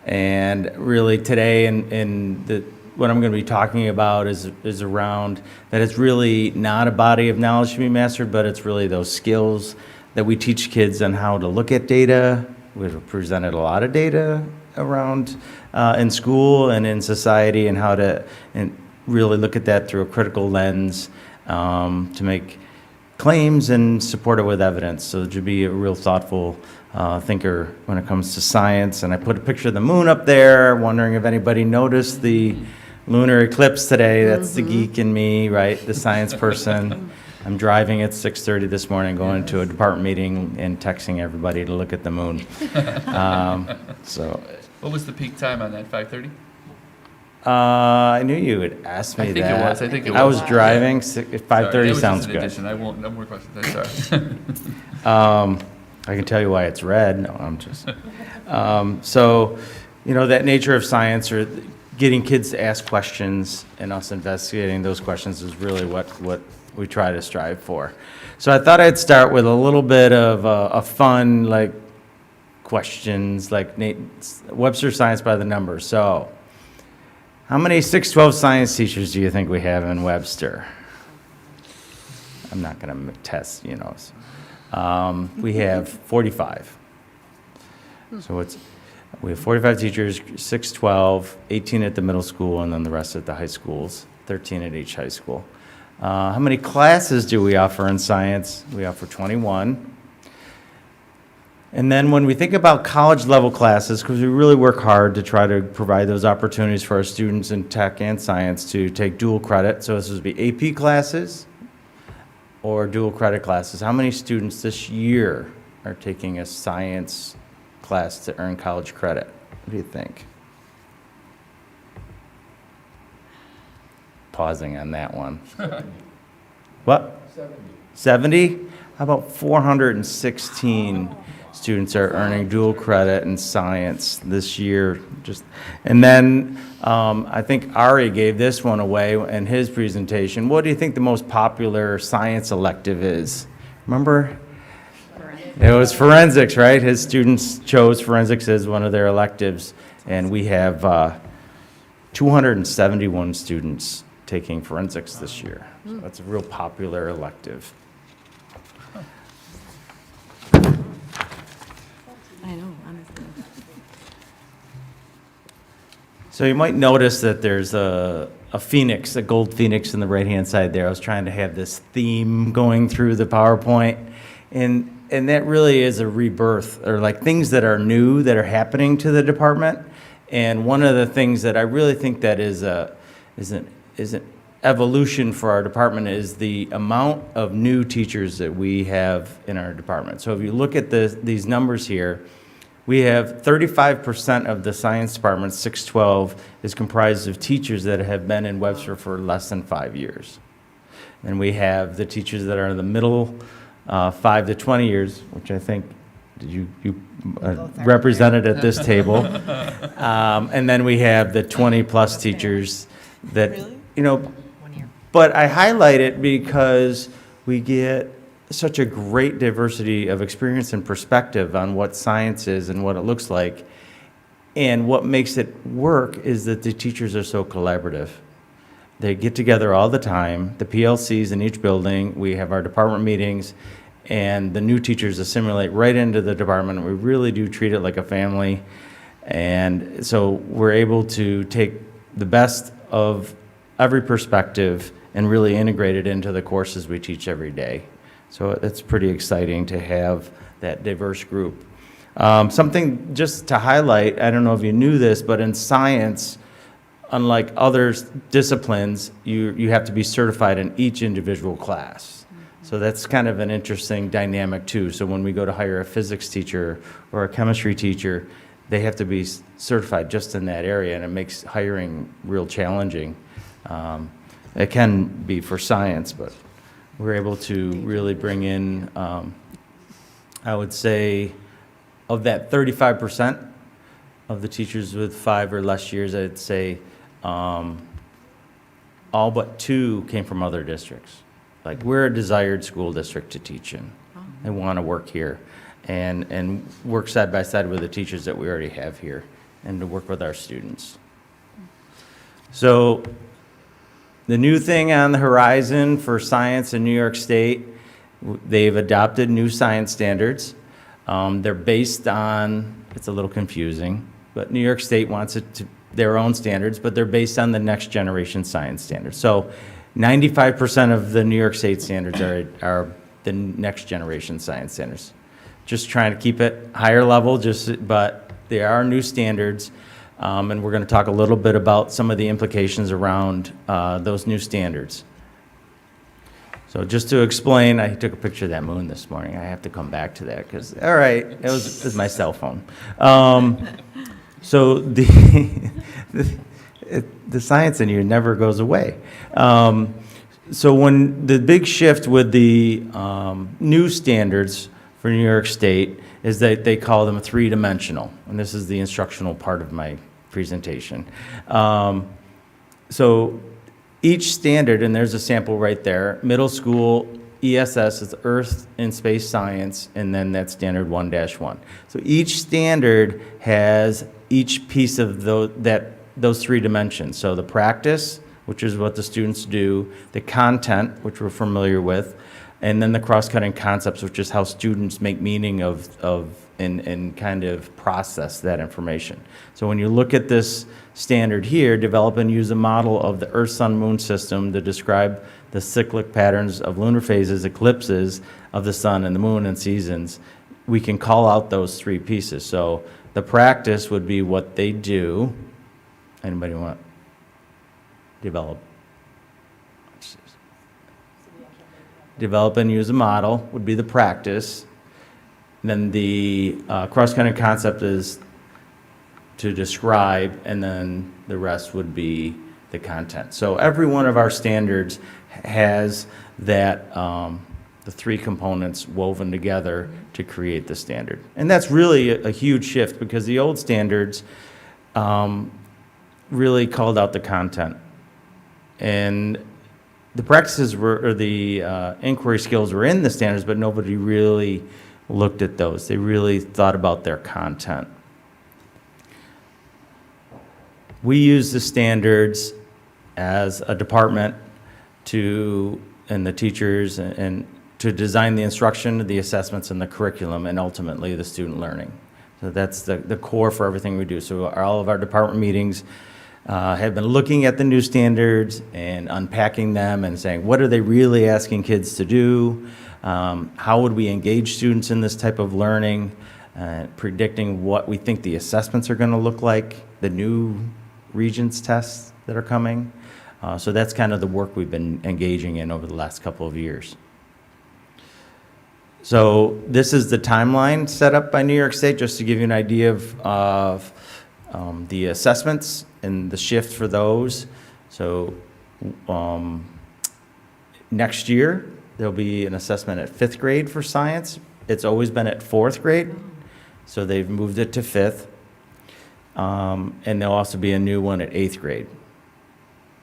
And really today, what I'm going to be talking about is around that it's really not a body of knowledge to be mastered, but it's really those skills that we teach kids on how to look at data. We've presented a lot of data around in school and in society, and how to really look at that through a critical lens to make claims and support it with evidence. So to be a real thoughtful thinker when it comes to science. And I put a picture of the moon up there, wondering if anybody noticed the lunar eclipse today. That's the geek in me, right? The science person. I'm driving at 6:30 this morning, going to a department meeting and texting everybody to look at the moon. So. What was the peak time on that, 5:30? I knew you would ask me that. I think it was. I was driving. 5:30 sounds good. I won't. No more questions. I'm sorry. I can tell you why it's red. No, I'm just. So, that nature of science, or getting kids to ask questions and us investigating those questions, is really what we try to strive for. So I thought I'd start with a little bit of a fun, questions, like Webster Science by the numbers. So, how many 612 science teachers do you think we have in Webster? I'm not going to test, we have 45. So we have 45 teachers, 612, 18 at the middle school, and then the rest at the high schools, 13 at each high school. How many classes do we offer in science? We offer 21. And then when we think about college level classes, because we really work hard to try to provide those opportunities for our students in tech and science to take dual credit. So this would be AP classes or dual credit classes. How many students this year are taking a science class to earn college credit? What do you think? Pausing on that one. What? 70? How about 416 students are earning dual credit in science this year? And then I think Ari gave this one away in his presentation. What do you think the most popular science elective is? Remember? It was forensics, right? His students chose forensics as one of their electives, and we have 271 students taking forensics this year. So that's a real popular elective. I know, honestly. So you might notice that there's a phoenix, a gold phoenix in the right-hand side there. I was trying to have this theme going through the PowerPoint, and that really is a rebirth, or like things that are new that are happening to the department. And one of the things that I really think that is an evolution for our department is the amount of new teachers that we have in our department. So if you look at these numbers here, we have 35% of the science department, 612, is comprised of teachers that have been in Webster for less than 5 years. And we have the teachers that are in the middle, 5 to 20 years, which I think you represented at this table. And then we have the 20-plus teachers that, but I highlight it because we get such a great diversity of experience and perspective on what science is and what it looks like. And what makes it work is that the teachers are so collaborative. They get together all the time, the PLCs in each building, we have our department meetings, and the new teachers assimilate right into the department. We really do treat it like a family. And so we're able to take the best of every perspective and really integrate it into the courses we teach every day. So it's pretty exciting to have that diverse group. Something just to highlight, I don't know if you knew this, but in science, unlike other disciplines, you have to be certified in each individual class. So that's kind of an interesting dynamic too. So when we go to hire a physics teacher or a chemistry teacher, they have to be certified just in that area, and it makes hiring real challenging. It can be for science, but we're able to really bring in, I would say, of that 35% of the teachers with 5 or less years, I'd say all but 2 came from other districts. Like, we're a desired school district to teach in. They want to work here and work side by side with the teachers that we already have here and to work with our students. So the new thing on the horizon for science in New York State, they've adopted new science standards. They're based on, it's a little confusing, but New York State wants it to their own standards, but they're based on the next generation science standards. So 95% of the New York State standards are the next generation science standards. Just trying to keep it higher level, but there are new standards. And we're going to talk a little bit about some of the implications around those new standards. So just to explain, I took a picture of that moon this morning. I have to come back to that because, all right, it was my cell phone. So the science in you never goes away. So when the big shift with the new standards for New York State is that they call them three-dimensional, and this is the instructional part of my presentation. So each standard, and there's a sample right there, middle school ESS is Earth and Space Science, and then that's standard 1-1. So each standard has each piece of those three dimensions. So the practice, which is what the students do, the content, which we're familiar with, and then the cross-cutting concepts, which is how students make meaning and kind of process that information. So when you look at this standard here, develop and use a model of the Earth, Sun, Moon system to describe the cyclic patterns of lunar phases, eclipses of the sun and the moon and seasons, we can call out those three pieces. So the practice would be what they do. Anybody want to develop? Develop and use a model would be the practice. Then the cross-cutting concept is to describe, and then the rest would be the content. So every one of our standards has that, the three components woven together to create the standard. And that's really a huge shift, because the old standards really called out the content. And the practices or the inquiry skills were in the standards, but nobody really looked at those. They really thought about their content. We use the standards as a department and the teachers and to design the instruction, the assessments, and the curriculum, and ultimately the student learning. So that's the core for everything we do. So all of our department meetings have been looking at the new standards and unpacking them and saying, what are they really asking kids to do? How would we engage students in this type of learning? Predicting what we think the assessments are going to look like, the new Regents tests that are coming. So that's kind of the work we've been engaging in over the last couple of years. So this is the timeline set up by New York State, just to give you an idea of the assessments and the shift for those. So next year, there'll be an assessment at 5th grade for science. It's always been at 4th grade, so they've moved it to 5th. And there'll also be a new one at 8th grade.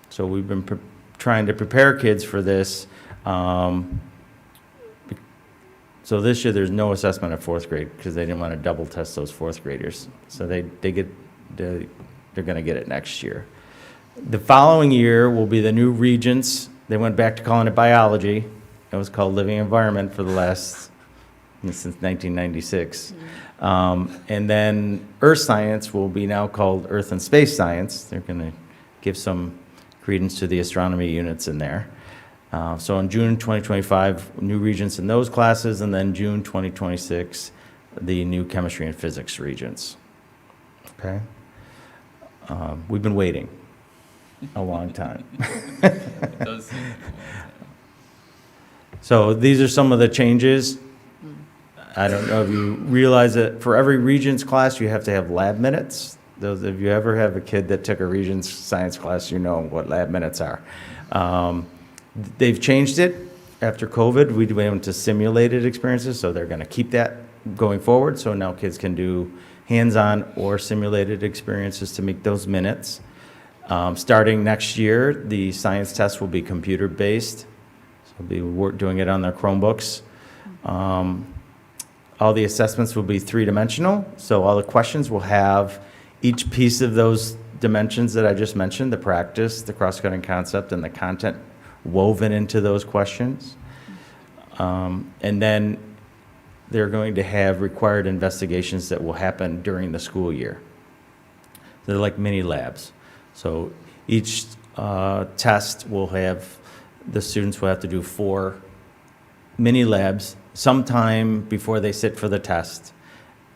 So we've been trying to prepare kids for this. So this year, there's no assessment at 4th grade because they didn't want to double test those 4th graders. So they're going to get it next year. The following year will be the new Regents. They went back to calling it biology. It was called living environment for the last, since 1996. And then earth science will be now called earth and space science. They're going to give some credence to the astronomy units in there. So in June 2025, new Regents in those classes, and then June 2026, the new chemistry and physics Regents. Okay? We've been waiting a long time. It does seem like a long time. So these are some of the changes. I don't know if you realize that for every Regents class, you have to have lab minutes. Those, if you ever have a kid that took a Regents science class, you know what lab minutes are. They've changed it after COVID. We went to simulated experiences, so they're going to keep that going forward. So now kids can do hands-on or simulated experiences to make those minutes. Starting next year, the science test will be computer-based. So we'll be doing it on their Chromebooks. All the assessments will be three-dimensional, so all the questions will have each piece of those dimensions that I just mentioned, the practice, the cross-cutting concept, and the content woven into those questions. And then they're going to have required investigations that will happen during the school year. They're like mini labs. So each test will have, the students will have to do 4 mini labs sometime before they sit for the test,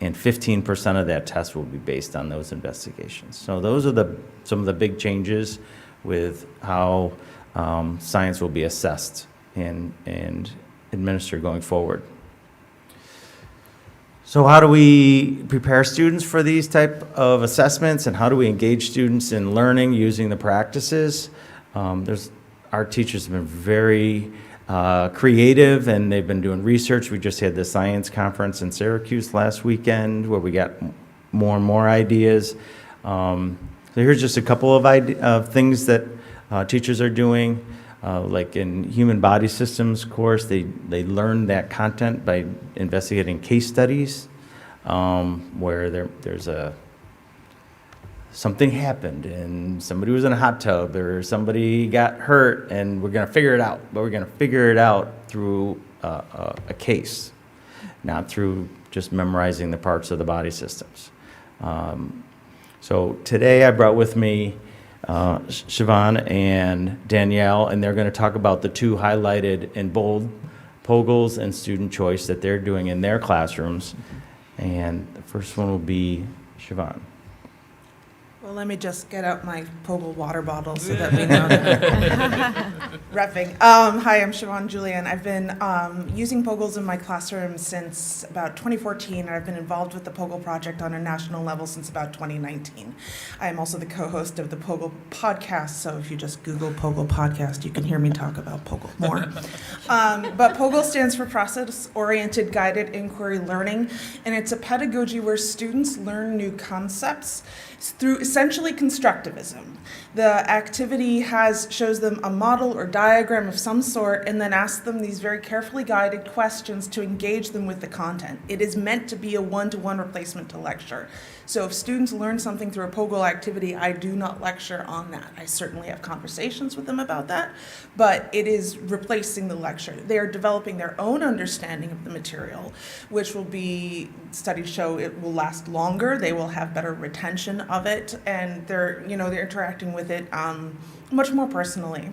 and 15% of that test will be based on those investigations. So those are some of the big changes with how science will be assessed and administered going forward. So how do we prepare students for these type of assessments, and how do we engage students in learning using the practices? Our teachers have been very creative, and they've been doing research. We just had the science conference in Syracuse last weekend where we got more and more ideas. So here's just a couple of things that teachers are doing. Like in human body systems course, they learn that content by investigating case studies where there's something happened and somebody was in a hot tub or somebody got hurt, and we're going to figure it out. But we're going to figure it out through a case, not through just memorizing the parts of the body systems. So today I brought with me Siobhan and Danielle, and they're going to talk about the two highlighted in bold, Pogles and student choice, that they're doing in their classrooms. And the first one will be Siobhan. Well, let me just get out my Pogle water bottle so that we know that repping. Hi, I'm Siobhan Julian. I've been using Pogles in my classroom since about 2014, and I've been involved with the Pogle project on a national level since about 2019. I am also the co-host of the Pogle podcast, so if you just Google Pogle podcast, you can hear me talk about Pogle more. But Pogle stands for Process-Oriented Guided Inquiry Learning, and it's a pedagogy where students learn new concepts through essentially constructivism. The activity shows them a model or diagram of some sort and then asks them these very carefully guided questions to engage them with the content. It is meant to be a one-to-one replacement to lecture. So if students learn something through a Pogle activity, I do not lecture on that. I certainly have conversations with them about that, but it is replacing the lecture. They are developing their own understanding of the material, which will be, studies show it will last longer, they will have better retention of it, and they're interacting with it much more personally.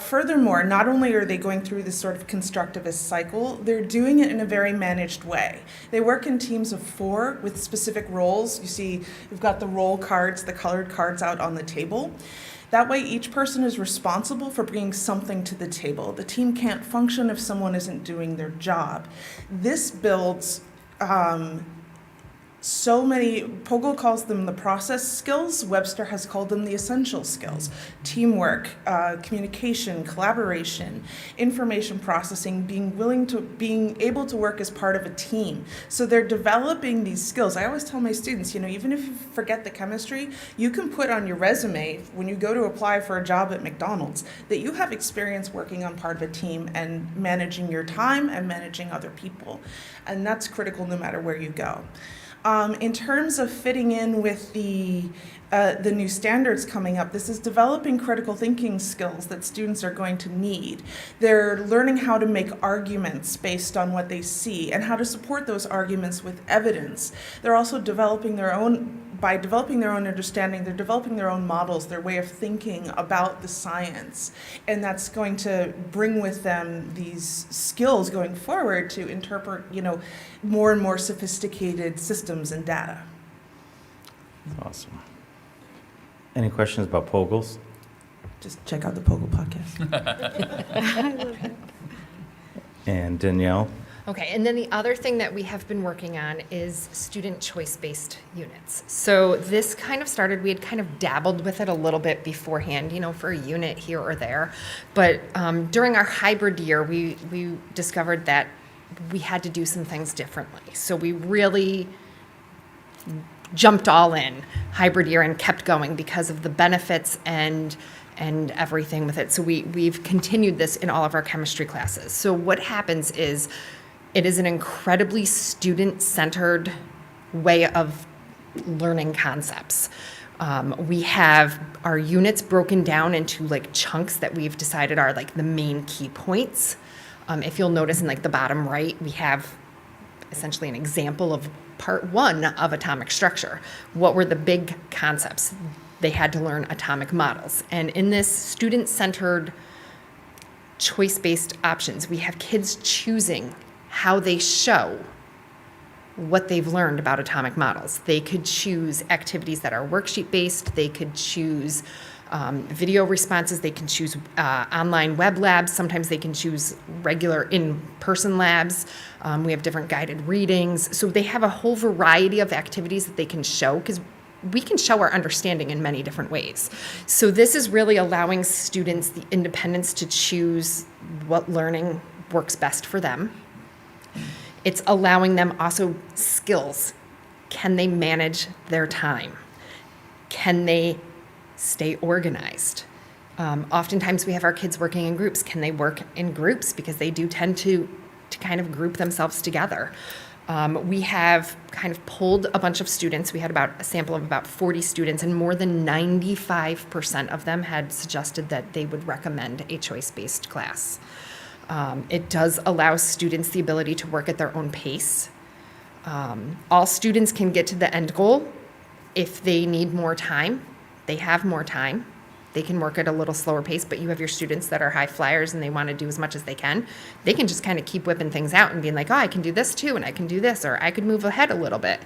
Furthermore, not only are they going through this sort of constructivist cycle, they're doing it in a very managed way. They work in teams of 4 with specific roles. You see, we've got the role cards, the colored cards out on the table. That way, each person is responsible for bringing something to the table. The team can't function if someone isn't doing their job. This builds Pogle calls them the process skills. Webster has called them the essential skills. Teamwork, communication, collaboration, information processing, being able to work as part of a team. So they're developing these skills. I always tell my students, even if you forget the chemistry, you can put on your resume when you go to apply for a job at McDonald's that you have experience working on part of a team and managing your time and managing other people. And that's critical no matter where you go. In terms of fitting in with the new standards coming up, this is developing critical thinking skills that students are going to need. They're learning how to make arguments based on what they see and how to support those arguments with evidence. They're also developing their own understanding, they're developing their own models, their way of thinking about the science. And that's going to bring with them these skills going forward to interpret, more and more sophisticated systems and data. Awesome. Any questions about Pogles? Just check out the Pogle podcast. And Danielle? Okay, and then the other thing that we have been working on is student choice-based units. So this kind of started, we had kind of dabbled with it a little bit beforehand, for a unit here or there. But during our hybrid year, we discovered that we had to do some things differently. So we really jumped all in hybrid year and kept going because of the benefits and everything with it. So we've continued this in all of our chemistry classes. So what happens is it is an incredibly student-centered way of learning concepts. We have our units broken down into chunks that we've decided are the main key points. If you'll notice in the bottom right, we have essentially an example of part 1 of atomic structure. What were the big concepts? They had to learn atomic models. And in this student-centered choice-based options, we have kids choosing how they show what they've learned about atomic models. They could choose activities that are worksheet-based. They could choose video responses. They can choose online web labs. Sometimes they can choose regular in-person labs. We have different guided readings. So they have a whole variety of activities that they can show because we can show our understanding in many different ways. So this is really allowing students the independence to choose what learning works best for them. It's allowing them also skills. Can they manage their time? Can they stay organized? Oftentimes we have our kids working in groups. Can they work in groups? Because they do tend to kind of group themselves together. We have kind of polled a bunch of students. We had about a sample of about 40 students, and more than 95% of them had suggested that they would recommend a choice-based class. It does allow students the ability to work at their own pace. All students can get to the end goal. If they need more time, they have more time. They can work at a little slower pace, but you have your students that are high flyers and they want to do as much as they can. They can just kind of keep whipping things out and being like, oh, I can do this too, and I can do this, or I could move ahead a little bit.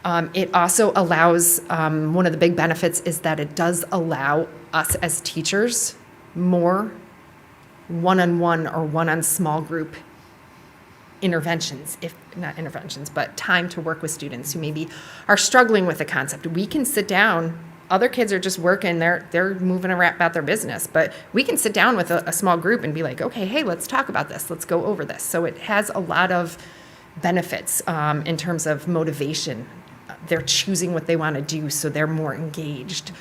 It also allows, one of the big benefits is that it does allow us as teachers more one-on-one or one-on small group interventions, if not interventions, but time to work with students who maybe are struggling with a concept. We can sit down. Other kids are just working, they're moving around about their business, but we can sit down with a small group and be like, okay, hey, let's talk about this, let's go over this. So it has a lot of benefits in terms of motivation. They're choosing what they want to do, so they're more engaged.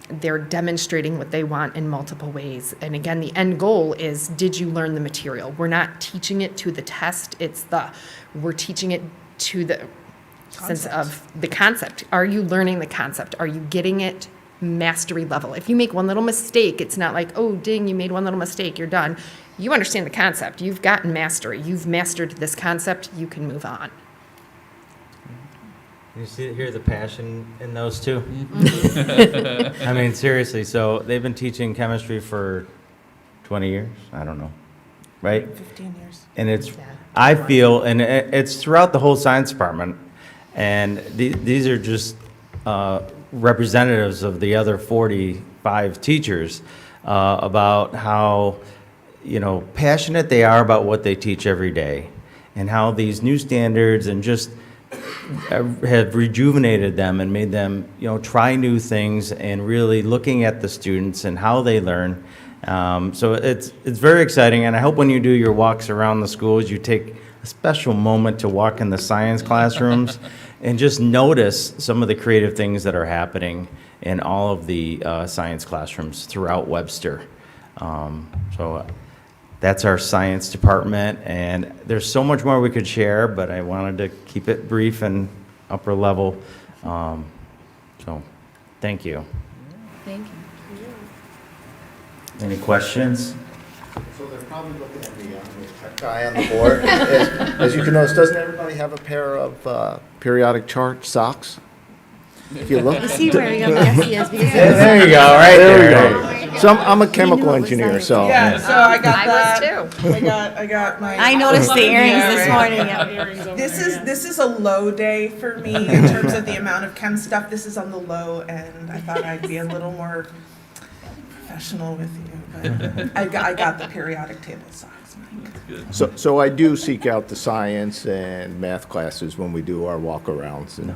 They're demonstrating what they want in multiple ways. And again, the end goal is, did you learn the material? We're not teaching it to the test, we're teaching it to the sense of the concept. Are you learning the concept? Are you getting it mastery level? If you make one little mistake, it's not like, oh, ding, you made one little mistake, you're done. You understand the concept. You've gotten mastery. You've mastered this concept. You can move on. You hear the passion in those two? I mean, seriously, so they've been teaching chemistry for 20 years? I don't know, right? 15 years. And it's, I feel, and it's throughout the whole science department, and these are just representatives of the other 45 teachers about how, passionate they are about what they teach every day, and how these new standards and just have rejuvenated them and made them, try new things and really looking at the students and how they learn. So it's very exciting, and I hope when you do your walks around the schools, you take a special moment to walk in the science classrooms and just notice some of the creative things that are happening in all of the science classrooms throughout Webster. So that's our science department, and there's so much more we could share, but I wanted to keep it brief and upper level. So thank you. Thank you. Any questions? So they're probably looking at me, I'm the guy on the board. As you can notice, doesn't everybody have a pair of periodic chart socks? If you look. Is he wearing them? Yes, he is. Because There you go, right There there. we go. So I'm a chemical engineer, so. Yeah, so I got I that. was too. I got my. I noticed the earrings this morning. Yeah. This is a low day for me in terms of the amount of chem stuff. This is on the low end. I thought I'd be a little more professional with you, but I got the periodic table socks, Mike. So I do seek out the science and math classes when we do our walk-arounds. And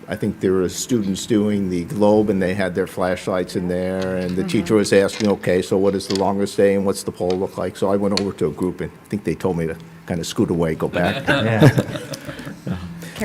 I think there were students doing the globe, and they had their flashlights in there, and the teacher was asking, okay, so what is the longest day, and what's the pole look like? So I went over to a group, and I think they told me to kind of scoot away, go back.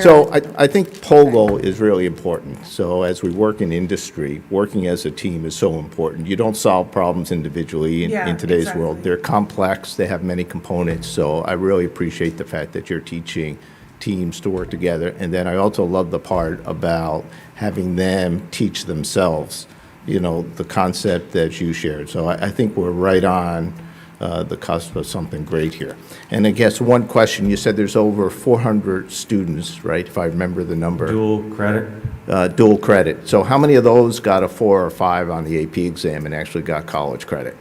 So I think POGO is really important. So as we work in industry, working as a team is so important. You don't solve problems individually in today's world. They're complex, they have many components, so I really appreciate the fact that you're teaching teams to work together. And then I also love the part about having them teach themselves, the concept that you shared. So I think we're right on the cusp of something great here. And I guess one question, you said there's over 400 students, right, if I remember the number? Dual credit? Dual credit. So how many of those got a 4 or 5 on the AP exam and actually got college credit?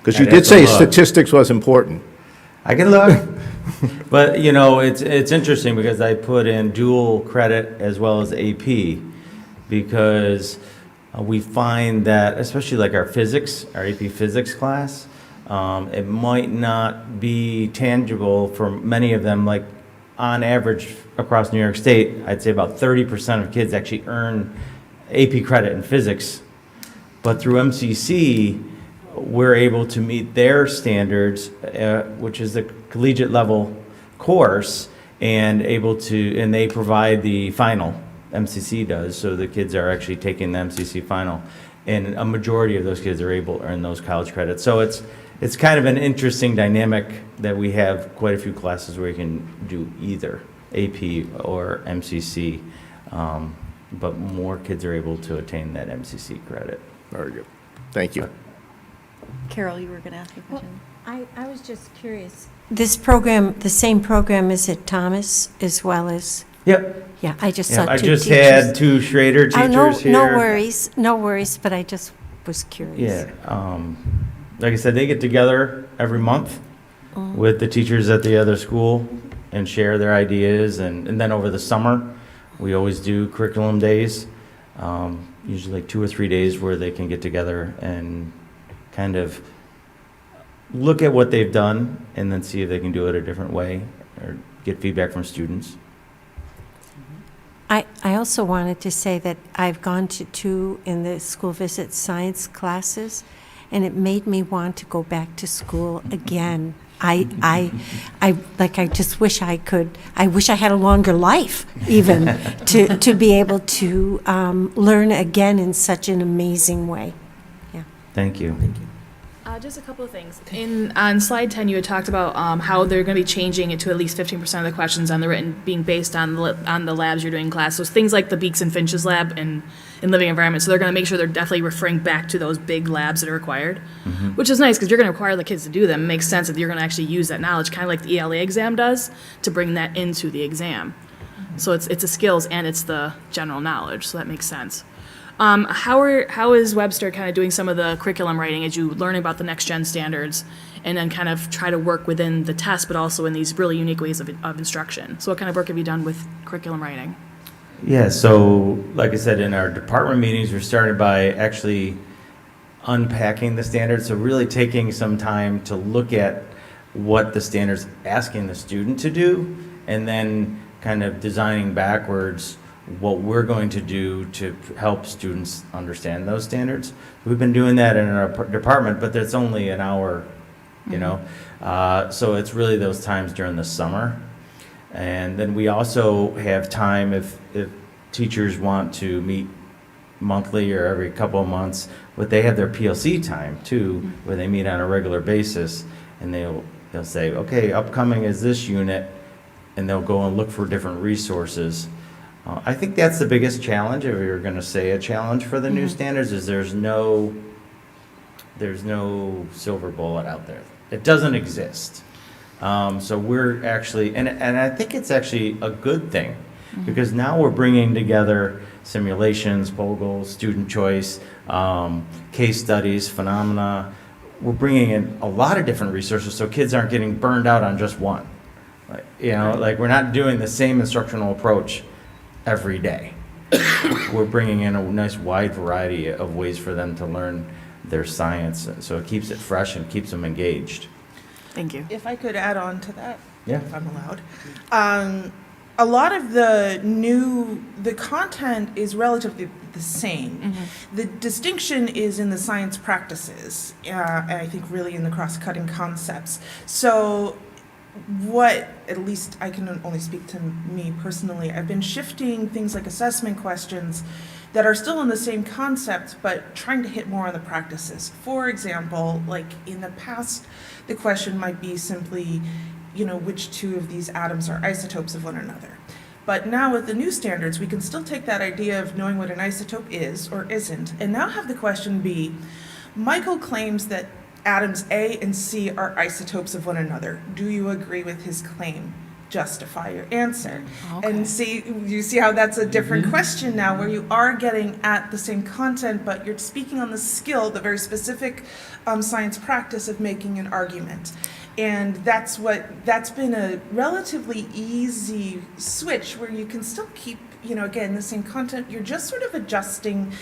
Because you did say statistics was important. I can look. But, it's interesting because I put in dual credit as well as AP because we find that, especially like our AP physics class, it might not be tangible for many of them, like on average across New York State, I'd say about 30% of kids actually earn AP credit in physics. But through MCC, we're able to meet their standards, which is the collegiate level course, and they provide the final. MCC does, so the kids are actually taking the MCC final, and a majority of those kids are able to earn those college credits. So it's kind of an interesting dynamic that we have quite a few classes where you can do either AP or MCC, but more kids are able to attain that MCC credit. Very good. Thank you. Carol, you were going to ask a question. I was just curious. This program, the same program is at Thomas as well as? Yep. Yeah, I just Yeah, saw two I just teachers. had 2 Schrader teachers here. No worries, but I just was curious. Yeah, like I said, they get together every month with the teachers at the other school and share their ideas, and then over the summer, we always do curriculum days, usually like 2 or 3 days where they can get together and kind of look at what they've done and then see if they can do it a different way or get feedback from students. I also wanted to say that I've gone to 2 in the school visit science classes, and it made me want to go back to school again. I just wish I could. I wish I had a longer life, even to be able to learn again in such an amazing way. Yeah. Thank you. Just a couple of things. On slide 10, you had talked about how they're going to be changing it to at least 15% of the questions on the written being based on the labs you're doing in class. So things like the Beaks and Finches lab in living environment. So they're going to make sure they're definitely referring back to those big labs that are required, which is nice because you're going to require the kids to do them. It makes sense that you're going to actually use that knowledge, kind of like the ELA exam does, to bring that into the exam. So it's a skills and it's the general knowledge. So that makes sense. How is Webster kind of doing some of the curriculum writing as you learn about the next gen standards and then kind of try to work within the test, but also in these really unique ways of instruction? So what kind of work have you done with curriculum writing? Yeah, so like I said, in our department meetings, we started by actually unpacking the standards. So really taking some time to look at what the standard's asking the student to do, and then kind of designing backwards what we're going to do to help students understand those standards. We've been doing that in our department, but it's only an hour, you know. So it's really those times during the summer. And then we also have time if teachers want to meet monthly or every couple of months, but they have their PLC time too, where they meet on a regular basis, and they'll say, okay, upcoming is this unit, and they'll go and look for different resources. I think that's the biggest challenge, if you're going to say a challenge for the new standards, is there's no silver bullet out there. It doesn't exist. So we're actually, and I think it's actually a good thing, because now we're bringing together simulations, POGLE, student choice, case studies, phenomena. We're bringing in a lot of different resources so kids aren't getting burned out on just one. Like we're not doing the same instructional approach every day. We're bringing in a nice wide variety of ways for them to learn their science, so it keeps it fresh and keeps them engaged. Thank you. If I could add on to that, Yeah. if I'm allowed. A lot of the content is relatively the same. The distinction is in the science practices, and I think really in the cross-cutting concepts. So what, at least I can only speak to me personally, I've been shifting things like assessment questions that are still in the same concept, but trying to hit more on the practices. For example, like in the past, the question might be simply, which 2 of these atoms are isotopes of one another. But now with the new standards, we can still take that idea of knowing what an isotope is or isn't, and now have the question be, Michael claims that atoms A and C are isotopes of one another. Do you agree with his claim? Justify your answer. Okay. And you see how that's a different question now, where you are getting at the same content, but you're speaking on the skill, the very specific science practice of making an argument. And that's been a relatively easy switch, where you can still keep, again, the same content. You're just sort of adjusting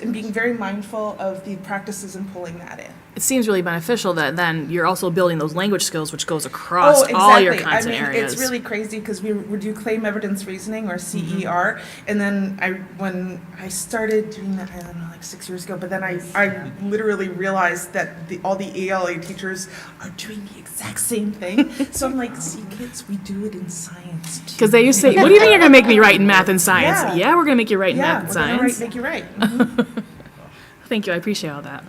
and being very mindful of the practices and pulling that in. it seems really beneficial that then you're also building those language skills, which goes across all your content areas. It's really crazy because we do claim evidence reasoning or CER, and then when I started doing that, I don't know, like 6 years ago, but then I literally realized that all the ELA teachers are doing the exact same thing. So I'm like, see, kids, we do it in science too. Because they used to say, what do you mean you're going to make me write in math and science? Yeah, we're going to make you write in math and we're science. gonna make you write. Mhm. Thank you, I appreciate all that.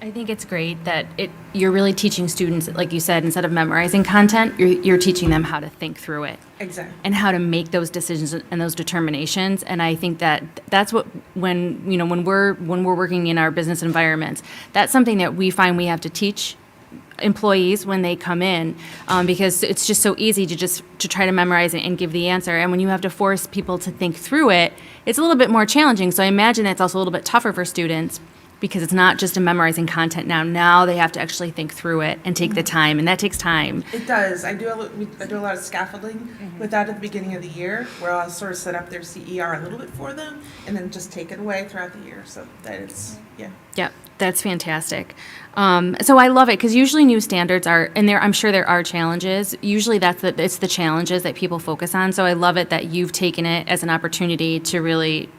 I think it's great that you're really teaching students, like you said, instead of memorizing content, you're teaching them how to think through it. Exactly. And how to make those decisions and those determinations. And I think that's what when we're working in our business environments, that's something that we find we have to teach employees when they come in, because it's just so easy to try to memorize it and give the answer. And when you have to force people to think through it, it's a little bit more challenging. So I imagine that's also a little bit tougher for students, because it's not just a memorizing content now they have to actually think through it and take the time, and that takes time. It does. I do a lot of scaffolding with that at the beginning of the year, where I'll sort of set up their CER a little bit for them, and then just take it away throughout the year, so that it's, Yep, that's fantastic. So I love it, because usually new standards are, and I'm sure there are challenges. Usually it's the challenges that people focus on. So I love it that you've taken it as an opportunity to really,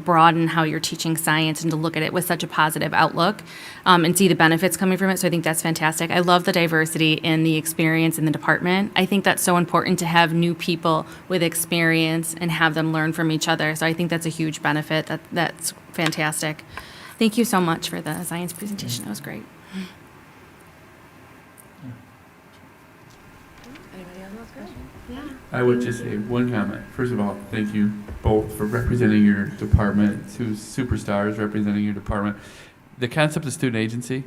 broaden how you're teaching science and to look at it with such a positive outlook, and see the benefits coming from it. So I think that's fantastic. I love the diversity and the experience in the department. I think that's so important to have new people with experience and have them learn from each other. So I think that's a huge benefit. That's fantastic. Thank you so much for the science presentation. That was great. I would just say one comment. First of all, thank you both for representing your department, two superstars representing your department. The concept of student agency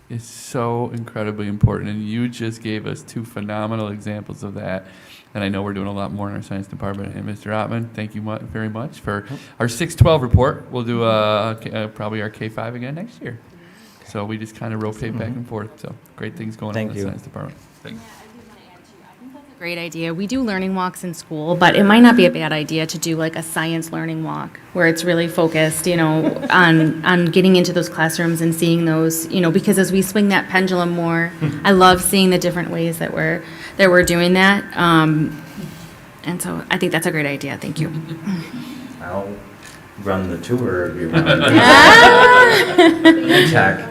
is so incredibly important, and you just gave us two phenomenal examples of that. And I know we're doing a lot more in our science department. And Mr. Ottman, thank you very much for our 612 report. We'll do probably our K-5 again next year. So we just kind of rotate back and forth. So great things going on in the science department. Thanks. Great idea. We do learning walks in school, but it might not be a bad idea to do like a science learning walk where it's really focused, on getting into those classrooms and seeing those, because as we swing that pendulum more, I love seeing the different ways that we're doing that. And so I think that's a great idea. Thank you. I'll run the tour if you want. Check.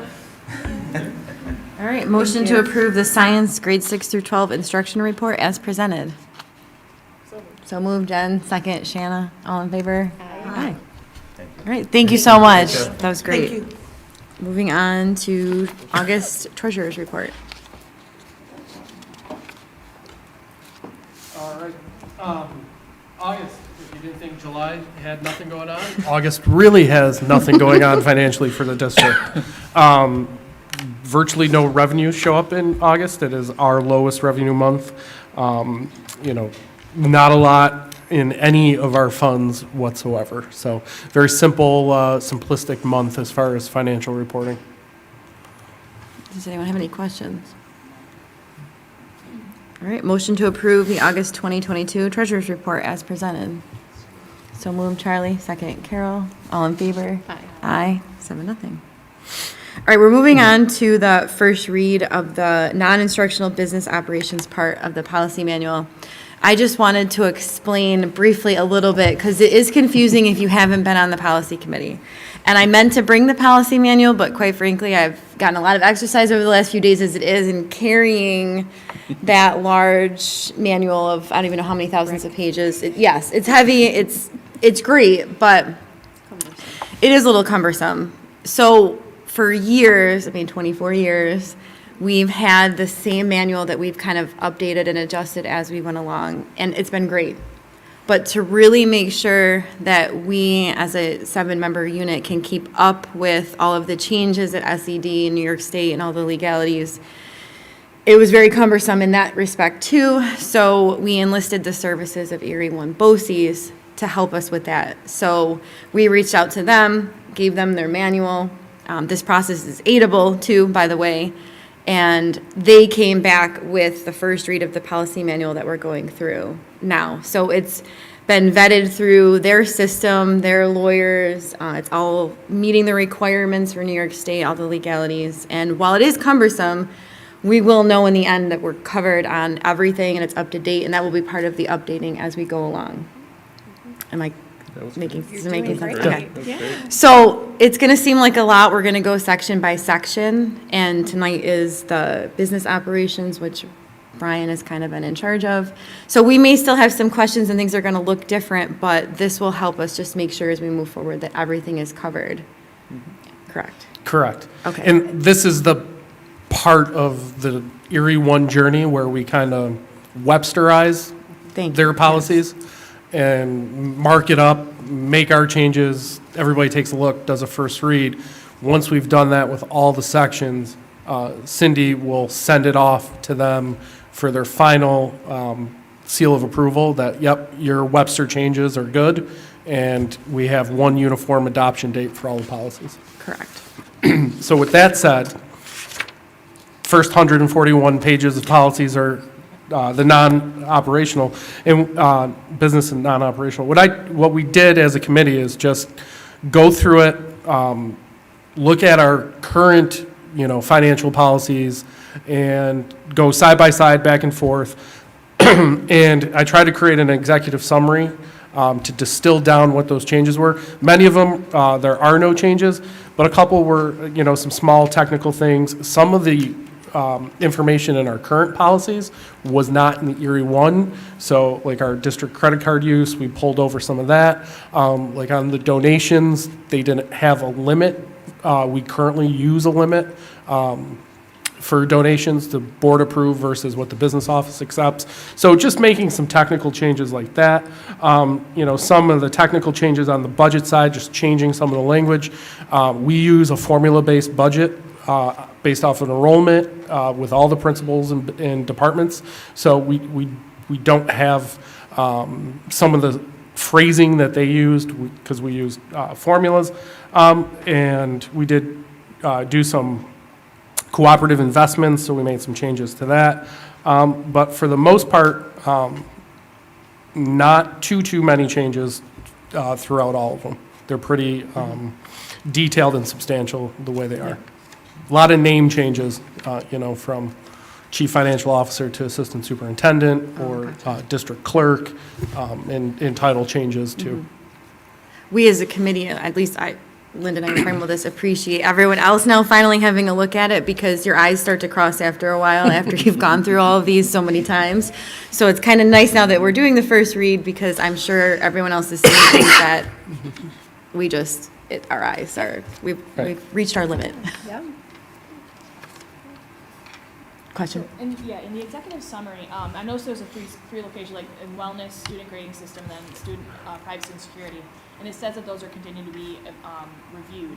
All right, motion to approve the science grade 6 through 12 instruction report as presented. So moved, Jen. Second, Shanna. All in favor? Aye. All right, thank you so much. That was great. Thank you. Moving on to August treasurer's report. All right. August, if you didn't think July had nothing going on, August really has nothing going on financially for the district. Virtually no revenues show up in August. It is our lowest revenue month. Not a lot in any of our funds whatsoever. So very simple, simplistic month as far as financial reporting. Does anyone have any questions? All right, motion to approve the August 2022 treasurer's report as presented. So moved, Charlie. Second, Carol. All in favor? Aye. Aye. 7-0. All right, we're moving on to the first read of the non-instructional business operations part of the policy manual. I just wanted to explain briefly a little bit because it is confusing if you haven't been on the policy committee. And I meant to bring the policy manual, but quite frankly, I've gotten a lot of exercise over the last few days as it is in carrying that large manual of, I don't even know how many thousands of pages. Yes, it's heavy, it's great, but it is a little cumbersome. So for years, 24 years, we've had the same manual that we've kind of updated and adjusted as we went along, and it's been great. But to really make sure that we, as a 7-member unit, can keep up with all of the changes at SED and New York State and all the legalities, it was very cumbersome in that respect too. So we enlisted the services of Erie One BOCES to help us with that. So we reached out to them, gave them their manual. This process is aidable too, by the way. And they came back with the first read of the policy manual that we're going through now. So it's been vetted through their system, their lawyers. It's all meeting the requirements for New York State, all the legalities. And while it is cumbersome, we will know in the end that we're covered on everything and it's up to date, and that will be part of the updating as we go along. Am I making sense? Okay. So it's going to seem like a lot. We're going to go section by section, and tonight is the business operations, which Brian has kind of been in charge of. So we may still have some questions and things are going to look different, but this will help us just make sure as we move forward that everything is covered. Correct? Correct. Okay. And this is the part of the Erie One journey where we kind of Websterize their policies and mark it up, make our changes. Everybody takes a look, does a first read. Once we've done that with all the sections, Cindy will send it off to them for their final seal of approval that, yep, your Webster changes are good, and we have one uniform adoption date for all the policies. Correct. So with that said, first 141 pages of policies are the non-operational and business and non-operational. What we did as a committee is just go through it, look at our current, financial policies, and go side by side, back and forth. And I tried to create an executive summary to distill down what those changes were. Many of them, there are no changes, but a couple were, some small technical things. Some of the information in our current policies was not in the Erie One. So like our district credit card use, we pulled over some of that. Like on the donations, they didn't have a limit. We currently use a limit for donations to board approved versus what the business office accepts. So just making some technical changes like that. Some of the technical changes on the budget side, just changing some of the language. We use a formula-based budget based off of enrollment with all the principals and departments. So we don't have some of the phrasing that they used because we used formulas. And we did do some cooperative investments, so we made some changes to that. But for the most part, not too many changes throughout all of them. They're pretty detailed and substantial the way they are. A lot of name changes, from chief financial officer to assistant superintendent or district clerk, and title changes too. We as a committee, at least Linda and I frame with this, appreciate everyone else now finally having a look at it, because your eyes start to cross after a while after you've gone through all of these so many times. So it's kind of nice now that we're doing the first read, because I'm sure everyone else is seeing things that our eyes are, we've reached our limit. Yeah. Question? In the executive summary, I noticed there's a three location, like in wellness, student grading system, and then student privacy and security. And it says that those are continuing to be reviewed.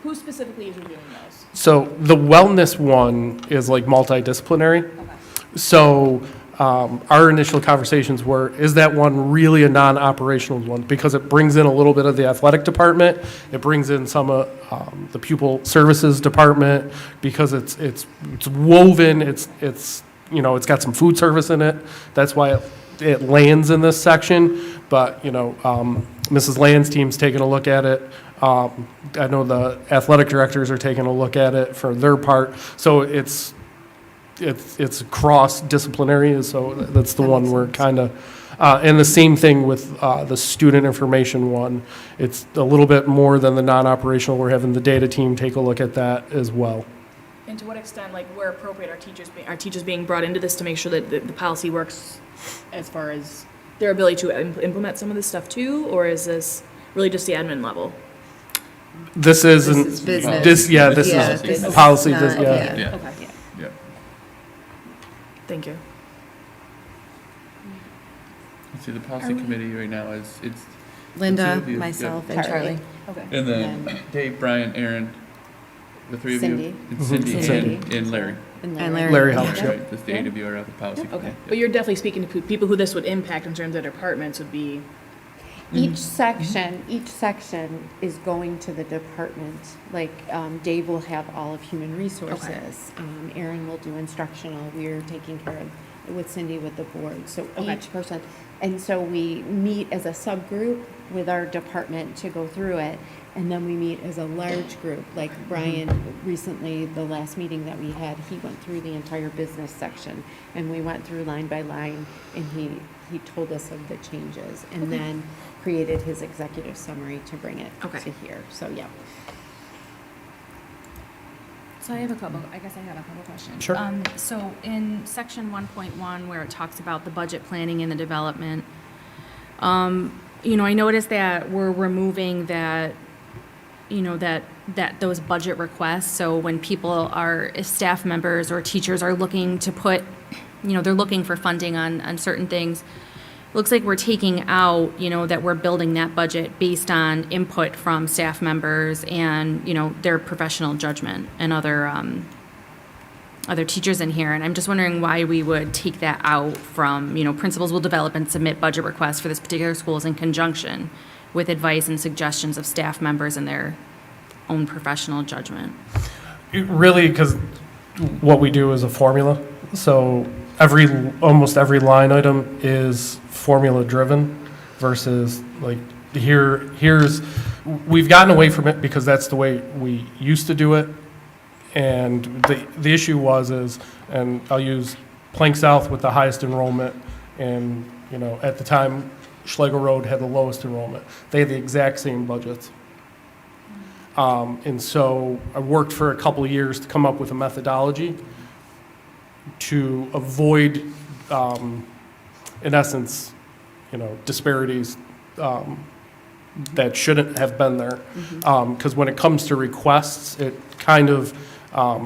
Who specifically is reviewing those? So the wellness one is like multidisciplinary. Okay. So our initial conversations were, is that one really a non-operational one? Because it brings in a little bit of the athletic department. It brings in some of the pupil services department, because it's woven. It's got some food service in it. That's why it lands in this section. But Mrs. Land's team's taking a look at it. I know the athletic directors are taking a look at it for their part. So it's cross-disciplinary, so that's the one we're kind of, and the same thing with the student information one. It's a little bit more than the non-operational. We're having the data team take a look at that as well. And to what extent, like where appropriate, are teachers being brought into this to make sure that the policy works as far as their ability to implement some of this stuff too, or is this really just the admin level? This isn't, This is business. this is business. policy, Not- this, Okay. Yeah. Thank you. See, the policy committee right now it's Linda, the two of you, myself, yep. and Charlie. Okay. And then Dave, Brian, Aaron, the three of Cindy. you, and Cindy, Cindy. and Larry. And Larry. Larry helps, Right, yep. just the 8 of you are at the policy committee. Okay. But you're definitely speaking to people who this would impact in terms of departments would be. Each section is going to the department. Like Dave will have all of human resources. Aaron will do instructional. We're taking care of with Cindy with the board. So each person, and so we meet as a subgroup with our department to go through it. And then we meet as a large group, like Brian recently, the last meeting that we had, he went through the entire business section. And we went through line by line, and he told us of the changes. And then created his executive summary to bring it to here. So, yeah. So I have a couple questions. Sure. So in section 1.1, where it talks about the budget planning and the development, I noticed that we're removing that, that those budget requests. So when people if staff members or teachers are looking to put, they're looking for funding on certain things, looks like we're taking out, that we're building that budget based on input from staff members and, their professional judgment and other teachers in here. And I'm just wondering why we would take that out from, principals will develop and submit budget requests for this particular schools in conjunction with advice and suggestions of staff members and their own professional judgment. Really, because what we do is a formula. So almost every line item is formula driven versus like we've gotten away from it because that's the way we used to do it. And the issue and I'll use Plank South with the highest enrollment, and at the time Schlegel Road had the lowest enrollment. They had the exact same budgets. And so I worked for a couple of years to come up with a methodology to avoid, in essence, disparities that shouldn't have been there. Because when it comes to requests, it kind of, I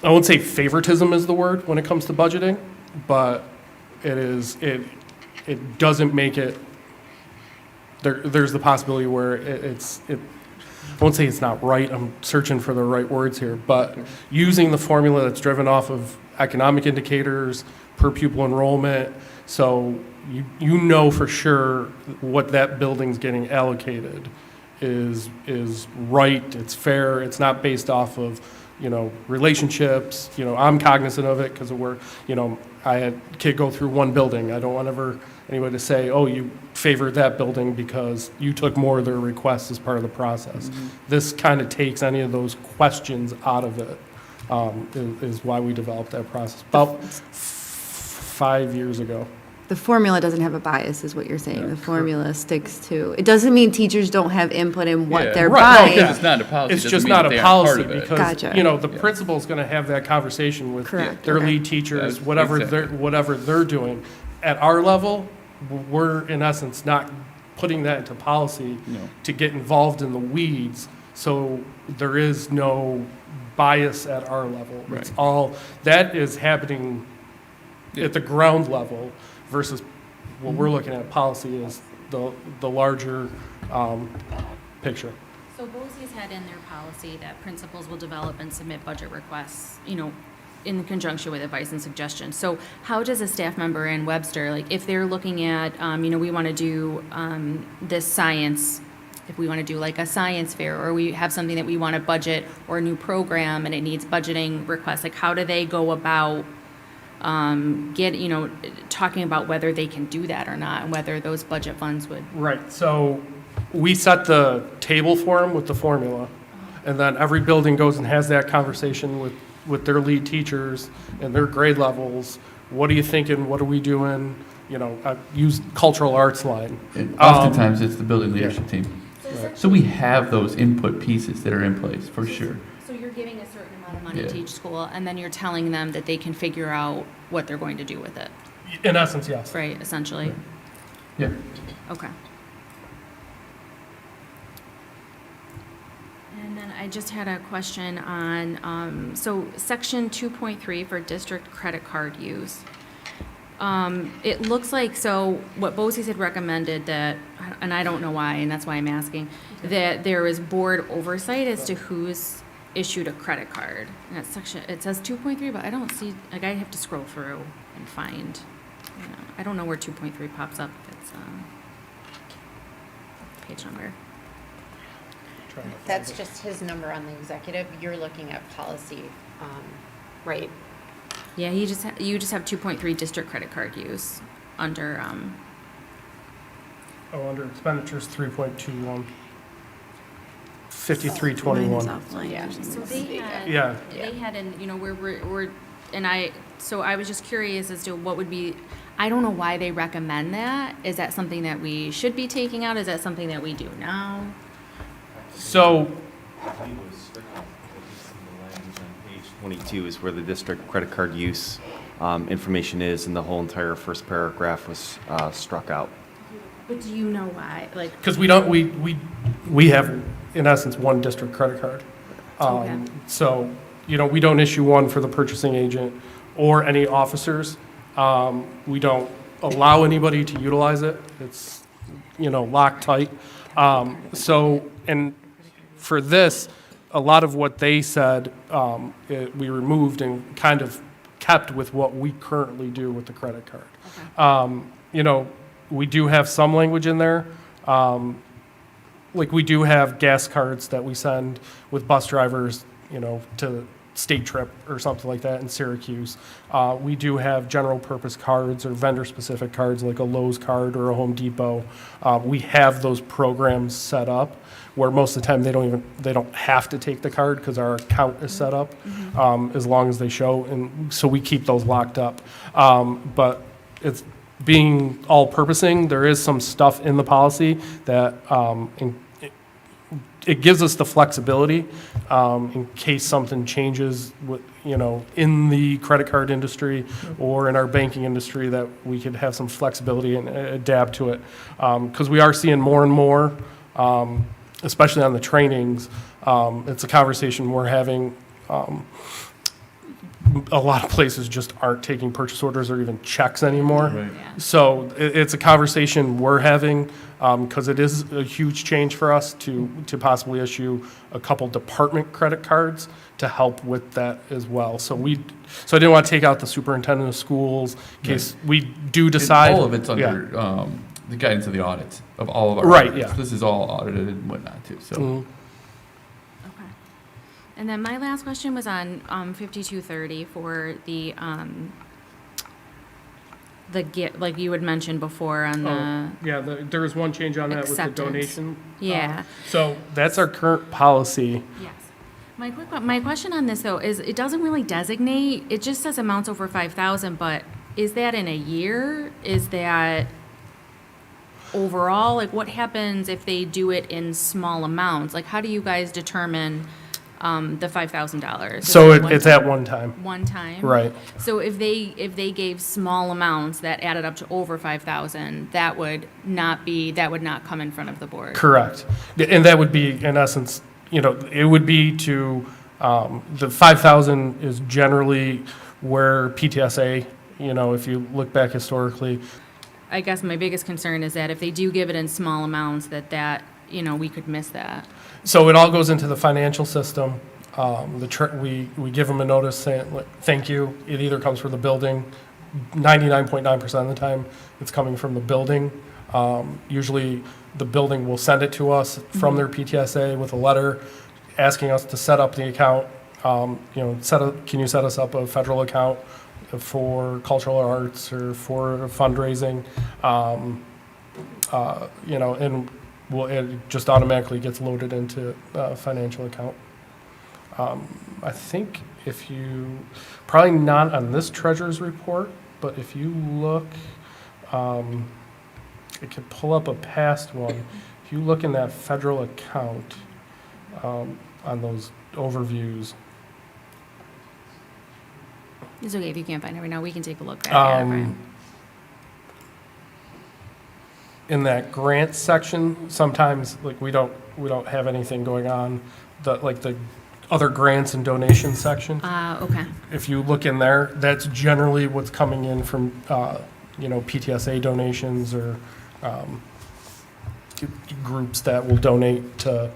won't say favoritism is the word when it comes to budgeting, but it doesn't make it, there's the possibility where I won't say it's not right, I'm searching for the right words here, but using the formula that's driven off of economic indicators, per pupil enrollment, so you know for sure what that building's getting allocated is right, it's fair, it's not based off of, relationships. I'm cognizant of it because I had a kid go through one building. I don't want anybody to say, oh, you favored that building because you took more of their requests as part of the process. This kind of takes any of those questions out of it, is why we developed that process about 5 years ago. The formula doesn't have a bias, is what you're saying. The formula sticks to, it doesn't mean teachers don't have input in what they're buying. It's not a policy. It's doesn't just mean not that a they aren't part policy of it. because, Gotcha. the principal's going to have that conversation with Correct. their lead teachers, Exactly. whatever they're doing. At our level, we're in essence not putting that into policy to get involved in the weeds. So there is no bias at our level. Right. It's all, that is happening at the ground level versus what we're looking at policy is the larger picture. So BOCES had in their policy that principals will develop and submit budget requests, in conjunction with advice and suggestions. So how does a staff member in Webster, if they're looking at, we want to do this science, if we want to do like a science fair, or we have something that we want to budget or a new program and it needs budgeting requests, how do they go about talking about whether they can do that or not and whether those budget funds would? Right, so we set the table for them with the formula, and then every building goes and has that conversation with their lead teachers and their grade levels. What are you thinking? What are we doing? I use cultural arts line. And oftentimes it's the building leadership team. So we have those input pieces that are in place, for sure. So you're giving a certain amount of money to each school, and then you're telling them that they can figure out what they're going to do with it. In essence, yes. Right, essentially. Yeah. Okay. And then I just had a question on, so section 2.3 for district credit card use. It looks like, so what BOCES had recommended that, and I don't know why, and that's why I'm asking, that there is board oversight as to who's issued a credit card. And that section, it says 2.3, but I don't see, I have to scroll through and find, I don't know where 2.3 pops up if it's page number. That's just his number on the executive. You're looking at policy right? Yeah, you just have 2.3 district credit card use under, Under expenditures, 3.21. 5321. Mine's offline. Yeah. so they had, Yeah. they had, so I was just curious as to what would be, I don't know why they recommend that. Is that something that we should be taking out? Is that something that we do now? So, Page 22 is where the district credit card use information is, and the whole entire first paragraph was struck out. But do you know why? Like, because we don't, we have, in essence, one district credit card. Okay. So, we don't issue one for the purchasing agent or any officers. We don't allow anybody to utilize it. It's, locked tight. So, and for this, a lot of what they said, we removed and kind of kept with what we currently do with the credit card. okay. We do have some language in there. Like we do have gas cards that we send with bus drivers, to state trip or something like that in Syracuse. We do have general purpose cards or vendor specific cards like a Lowe's card or a Home Depot. We have those programs set up where most of the time they don't have to take the card because our account is set up as long as they show. And so we keep those locked up. But it's being all-purposing, there is some stuff in the policy that it gives us the flexibility in case something changes with, in the credit card industry or in our banking industry, that we could have some flexibility and adapt to it. Because we are seeing more and more, especially on the trainings, it's a conversation we're having. A lot of places just aren't taking purchase orders or even checks anymore. Right. Yeah. So it's a conversation we're having because it is a huge change for us to possibly issue a couple department credit cards to help with that as well. So I didn't want to take out the superintendent of schools in case we do decide. All of it's under Yeah. the guidance of the audit of all of our Right, audits. yeah. This is all audited and whatnot too. So. Mhm. Okay. And then my last question was on 5230 for the like you had mentioned before on the Yeah, there was one change on that with the acceptance. donation. Yeah. So that's our current policy. Yes. My question on this though is it doesn't really designate, it just says amounts over 5,000, but is that in a year? Is that overall? Like what happens if they do it in small amounts? Like how do you guys determine the $5,000? So it's at one time. One time? Right. So if they gave small amounts that added up to over 5,000, that would not come in front of the board? Correct. And that would be, in essence, it would be to, the 5,000 is generally where PTSA, if you look back historically. I guess my biggest concern is that if they do give it in small amounts, that we could miss that. So it all goes into the financial system. We give them a notice saying, like, thank you. It either comes from the building, 99.9% of the time, it's coming from the building. Usually, the building will send it to us from their PTSA with a letter asking us to set up the account. Can you set us up a federal account for cultural arts or for fundraising? And it just automatically gets loaded into a financial account. I think probably not on this treasurer's report, but if you look, I could pull up a past one. If you look in that federal account on those overviews. It's okay if you can't find it right now. We can take a look back at it, Brian. In that grant section, sometimes like we don't have anything going on. The other grants and donations section. Okay. If you look in there, that's generally what's coming in from PTSA donations or groups that will donate to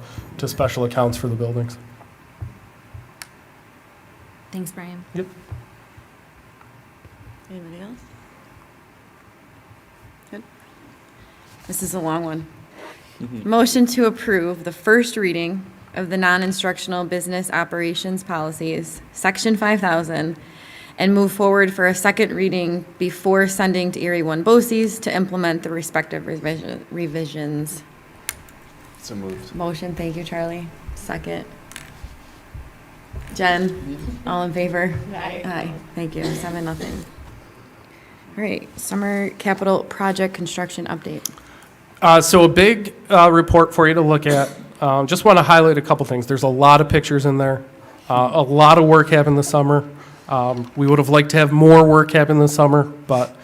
special accounts for the buildings. Thanks, Brian. Yep. Anybody else? Good. This is a long one. Motion to approve the first reading of the non-instructional business operations policies, Section 5000, and move forward for a second reading before sending to Erie 1 BOCES to implement the respective revisions. So moved. Motion, thank you, Charlie. Second. Jen, all in favor? Aye. Aye, thank you, 7-0. All right, summer capital project construction update. So a big report for you to look at. Just want to highlight a couple things. There's a lot of pictures in there. A lot of work happened this summer. We would have liked to have more work happen this summer, but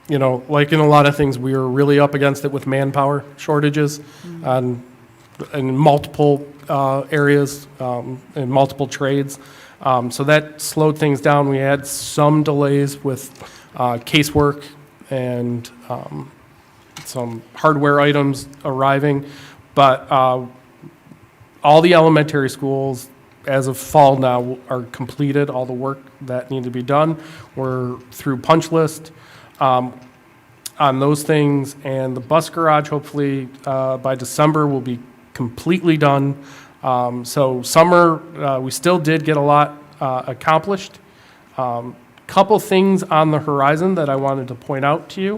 you know, like in a lot of things, we were really up against it with manpower shortages in multiple areas, in multiple trades. So that slowed things down. We had some delays with casework and some hardware items arriving, but all the elementary schools, as of fall now, are completed. All the work that needed to be done. We're through punch list on those things, and the bus garage, hopefully by December, will be completely done. So summer, we still did get a lot accomplished. Couple things on the horizon that I wanted to point out to you.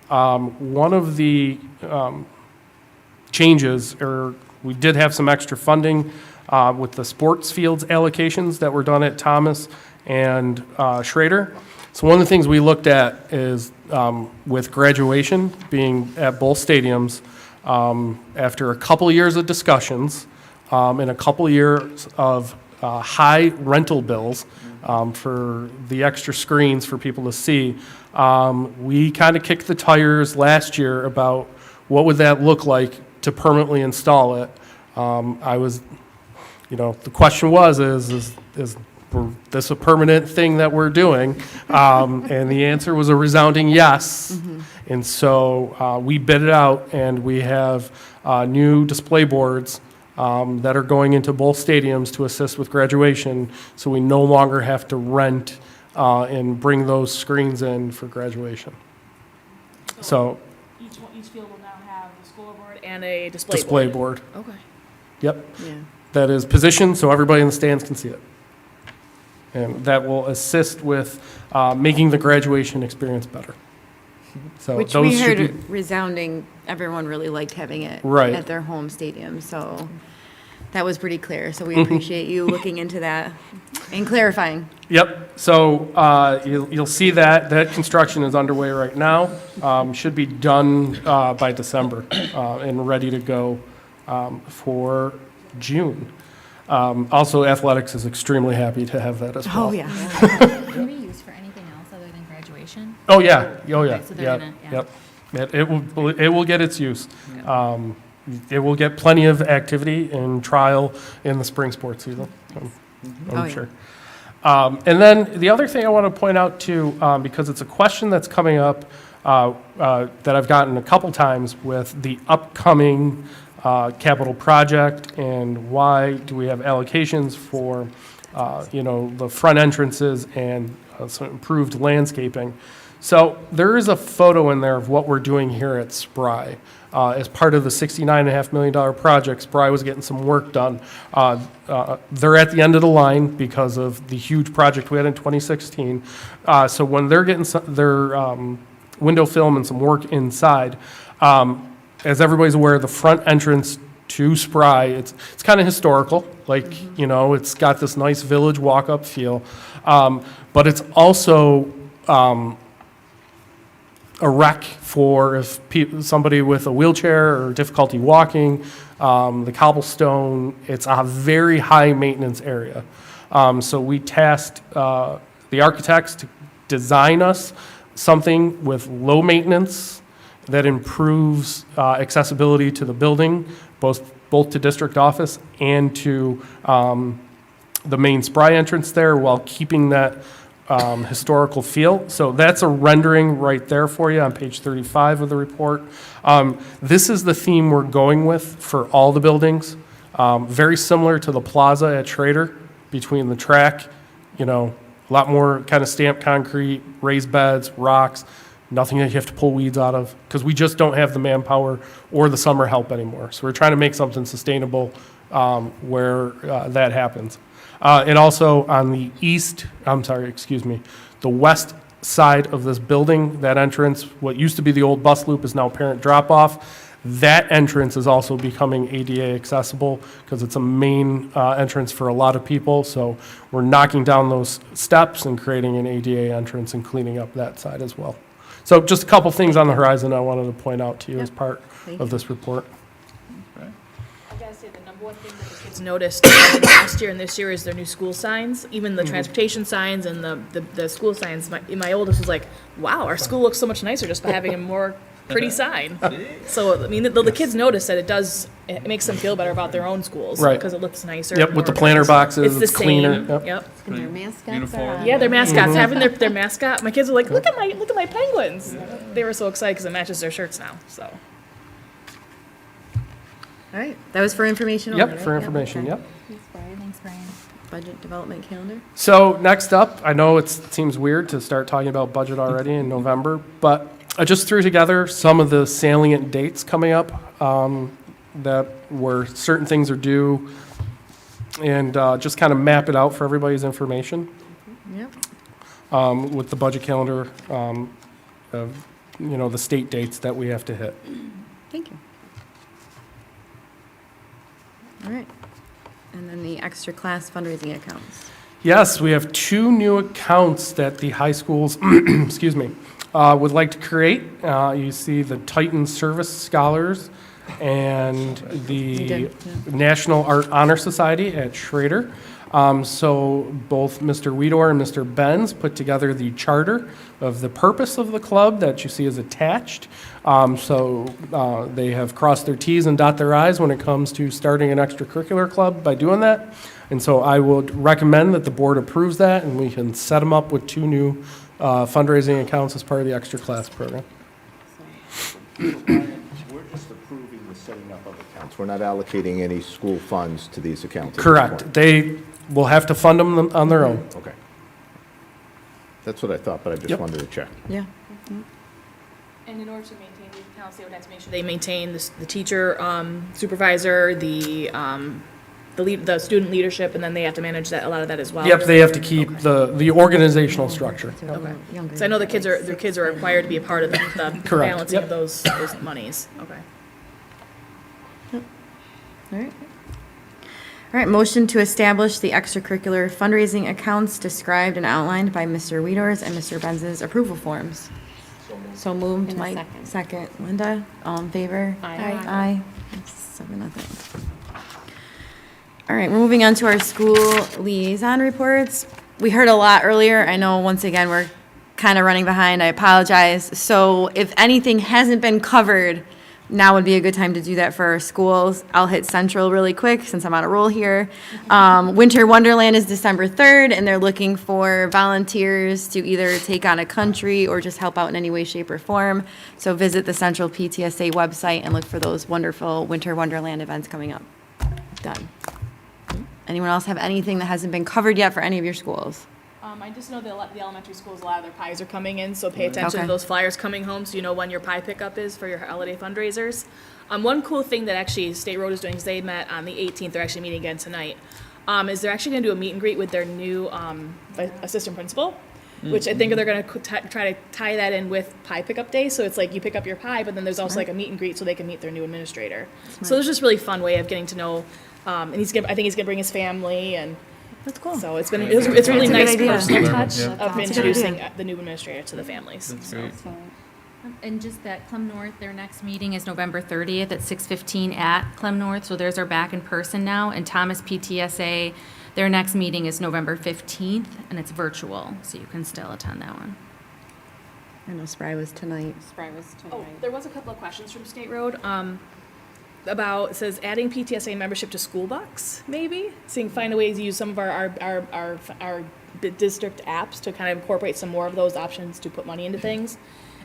One of the changes, or we did have some extra funding with the sports fields allocations that were done at Thomas and Schrader. So one of the things we looked at is with graduation being at both stadiums, after a couple years of discussions and a couple years of high rental bills for the extra screens for people to see, we kind of kicked the tires last year about what would that look like to permanently install it. I was, you know, the question was, is this a permanent thing that we're doing? And the answer was a resounding yes. And so we bid it out, and we have new display boards that are going into both stadiums to assist with graduation, so we no longer have to rent and bring those screens in for graduation. So Each field will now have a scoreboard and a display board. Okay. Yep. Yeah. That is positioned so everybody in the stands can see it. And that will assist with making the graduation experience better. So Which those we should heard be- resounding, everyone really liked having it Right. at their home stadium, so that was pretty clear. So we appreciate you looking into that and clarifying. Yep, so you'll see that construction is underway right now. Should be done by December and ready to go for June. Also, athletics is extremely happy to have that as well. Oh, yeah. Can we use for anything else other than graduation? Oh, yeah, oh, yeah, Okay, so they're yep, gonna- yeah. yep. It will get its use. It will get plenty of activity and trial in the spring sports season, I'm Oh, yeah. sure. And then the other thing I want to point out too, because it's a question that's coming up that I've gotten a couple times with the upcoming capital project, and why do we have allocations for, the front entrances and some improved landscaping. So there is a photo in there of what we're doing here at Spry. As part of the $69.5 million project, Spry was getting some work done. They're at the end of the line because of the huge project we had in 2016. So when they're getting their window film and some work inside, as everybody's aware, the front entrance to Spry, it's kind of historical. Like, it's got this nice village walk-up feel. But it's also a wreck for if somebody with a wheelchair or difficulty walking, the cobblestone, it's a very high maintenance area. So we tasked the architects to design us something with low maintenance that improves accessibility to the building, both to district office and to the main Spry entrance there, while keeping that historical feel. So that's a rendering right there for you on page 35 of the report. This is the theme we're going with for all the buildings. Very similar to the plaza at Schrader, between the track, a lot more kind of stamped concrete, raised beds, rocks, nothing that you have to pull weeds out of, because we just don't have the manpower or the summer help anymore. So we're trying to make something sustainable where that happens. And also on the the west side of this building, that entrance, what used to be the old bus loop is now parent drop-off. That entrance is also becoming ADA accessible because it's a main entrance for a lot of people. So we're knocking down those steps and creating an ADA entrance and cleaning up that side as well. So just a couple things on the horizon I wanted to point out to you as part of this report. I gotta say, the number one thing that the kids noticed last year and this year is their new school signs, even the transportation signs and the school signs. My oldest was like, wow, our school looks so much nicer just by having a more pretty sign. So, I mean, the kids notice that it makes them feel better about their own schools. Right. Because it looks nicer. Yep, with the more planter organized. boxes, It's the it's cleaner. same. Yep. And their mascots Uniform. are on. Yeah, their mascots, having their mascot. My kids are like, look at my penguins. They were so excited because it matches their shirts now, so. All right, that was for information only, Yep, right? for information, okay. yep. Thanks, Brian. Thanks, Brian. Budget development calendar? So next up, I know it seems weird to start talking about budget already in November, but I just threw together some of the salient dates coming up that where certain things are due, and just kind of map it out for everybody's information Yep. with the budget calendar of, the state dates that we have to hit. Thank you. All right. And then the extra class fundraising accounts. Yes, we have 2 new accounts that the high schools, excuse me, would like to create. You see the Titan Service Scholars and the National Art Honor Society at Schrader. So both Mr. Weedor and Mr. Benz put together the charter of the purpose of the club that you see is attached. So they have crossed their T's and dot their I's when it comes to starting an extracurricular club by doing that. And so I would recommend that the board approves that, and we can set them up with 2 new fundraising accounts as part of the extra class program. We're just approving the setting up of accounts. We're not allocating any school funds to these accounts. at this Correct. point. They will have to fund them on their own. Okay. That's what I thought, but I just Yep. wanted to check. Yeah. And in order to maintain the accounts, they would have to make sure they maintain the teacher, supervisor, the student leadership, and then they have to manage a lot of that as well. Yep, they have to keep the organizational structure. Okay. So I know their kids are required to be a part of the Correct. balancing Yep. of those monies. Okay. All right. All right, motion to establish the extracurricular fundraising accounts described and outlined by Mr. Weedor's and Mr. Benz's approval forms. So moved, In a Mike. second. Linda. All in favor? Aye. Aye. 7-0. All right, we're moving on to our school liaison reports. We heard a lot earlier. I know, once again, we're kind of running behind. I apologize. So if anything hasn't been covered, now would be a good time to do that for our schools. I'll hit Central really quick since I'm on a roll here. Winter Wonderland is December 3rd, and they're looking for volunteers to either take on a country or just help out in any way, shape, or form. So visit the Central PTSA website and look for those wonderful Winter Wonderland events coming up. Done. Anyone else have anything that hasn't been covered yet for any of your schools? I just know that the elementary schools, a lot of their pies are coming in, so pay attention Okay. to those flyers coming home so you know when your pie pickup is for your holiday fundraisers. One cool thing that actually State Road is doing, because they met on the 18th, they're actually meeting again tonight, is they're actually going to do a meet and greet with their new assistant principal, which I think they're going to try to tie that in with pie pickup day. So it's like you pick up your pie, but then there's also like a meet and greet so they can meet their new administrator. So there's just really fun way of getting to know, and I think he's going to bring his family, and That's cool. so it's a really That's a good nice idea. personal touch Yeah. of That's a good introducing idea. the new administrator to the families. That's So. great. And just that Clem North, their next meeting is November 30th at 6:15 at Clem North, so theirs are back in person now. And Thomas PTSA, their next meeting is November 15th, and it's virtual, so you can still attend that one. I know Spry was tonight. Oh, there was a couple of questions from State Road. About, it says adding PTSA membership to school bucks, maybe? Seeing, find a way to use some of our district apps to kind of incorporate some more of those options to put money into things.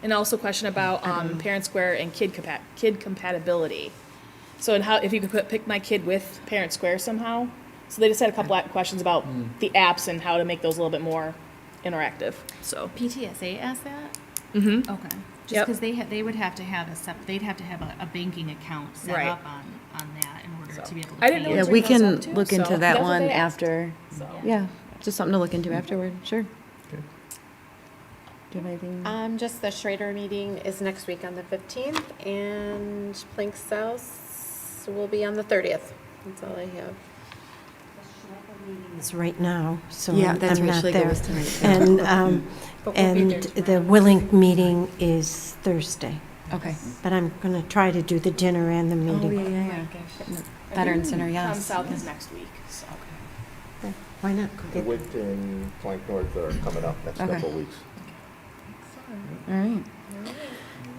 And also a question about Parent Square and kid compatibility. So, and how, if you could pick my kid with Parent Square somehow. So they just had a couple of questions about the apps and how to make those a little bit more interactive, so. PTSA asked that? Mm-hmm. Okay. Just Yep. because they would have to have they'd have to have a banking account set Right. up on that in order to be able to. I didn't know pay. it Yeah, was we bringing can those up, too, look into so that that's what one they asked. after. Yeah, just something to look into afterward, sure. Okay. Do you have anything? Just the Schrader meeting is next week on the 15th, and Plank South will be on the 30th. That's all I have. It's right now, so Yeah, I'm that's right. not Schlegel there. was tonight. And, But we'll be there the Willink meeting is Thursday. Okay. But I'm going to try to do the dinner and the Oh, meeting. yeah. Veteran Center, Town yes. South is next week, so. Why not? The WIT and Plank North are coming up next Okay. couple of weeks. All right.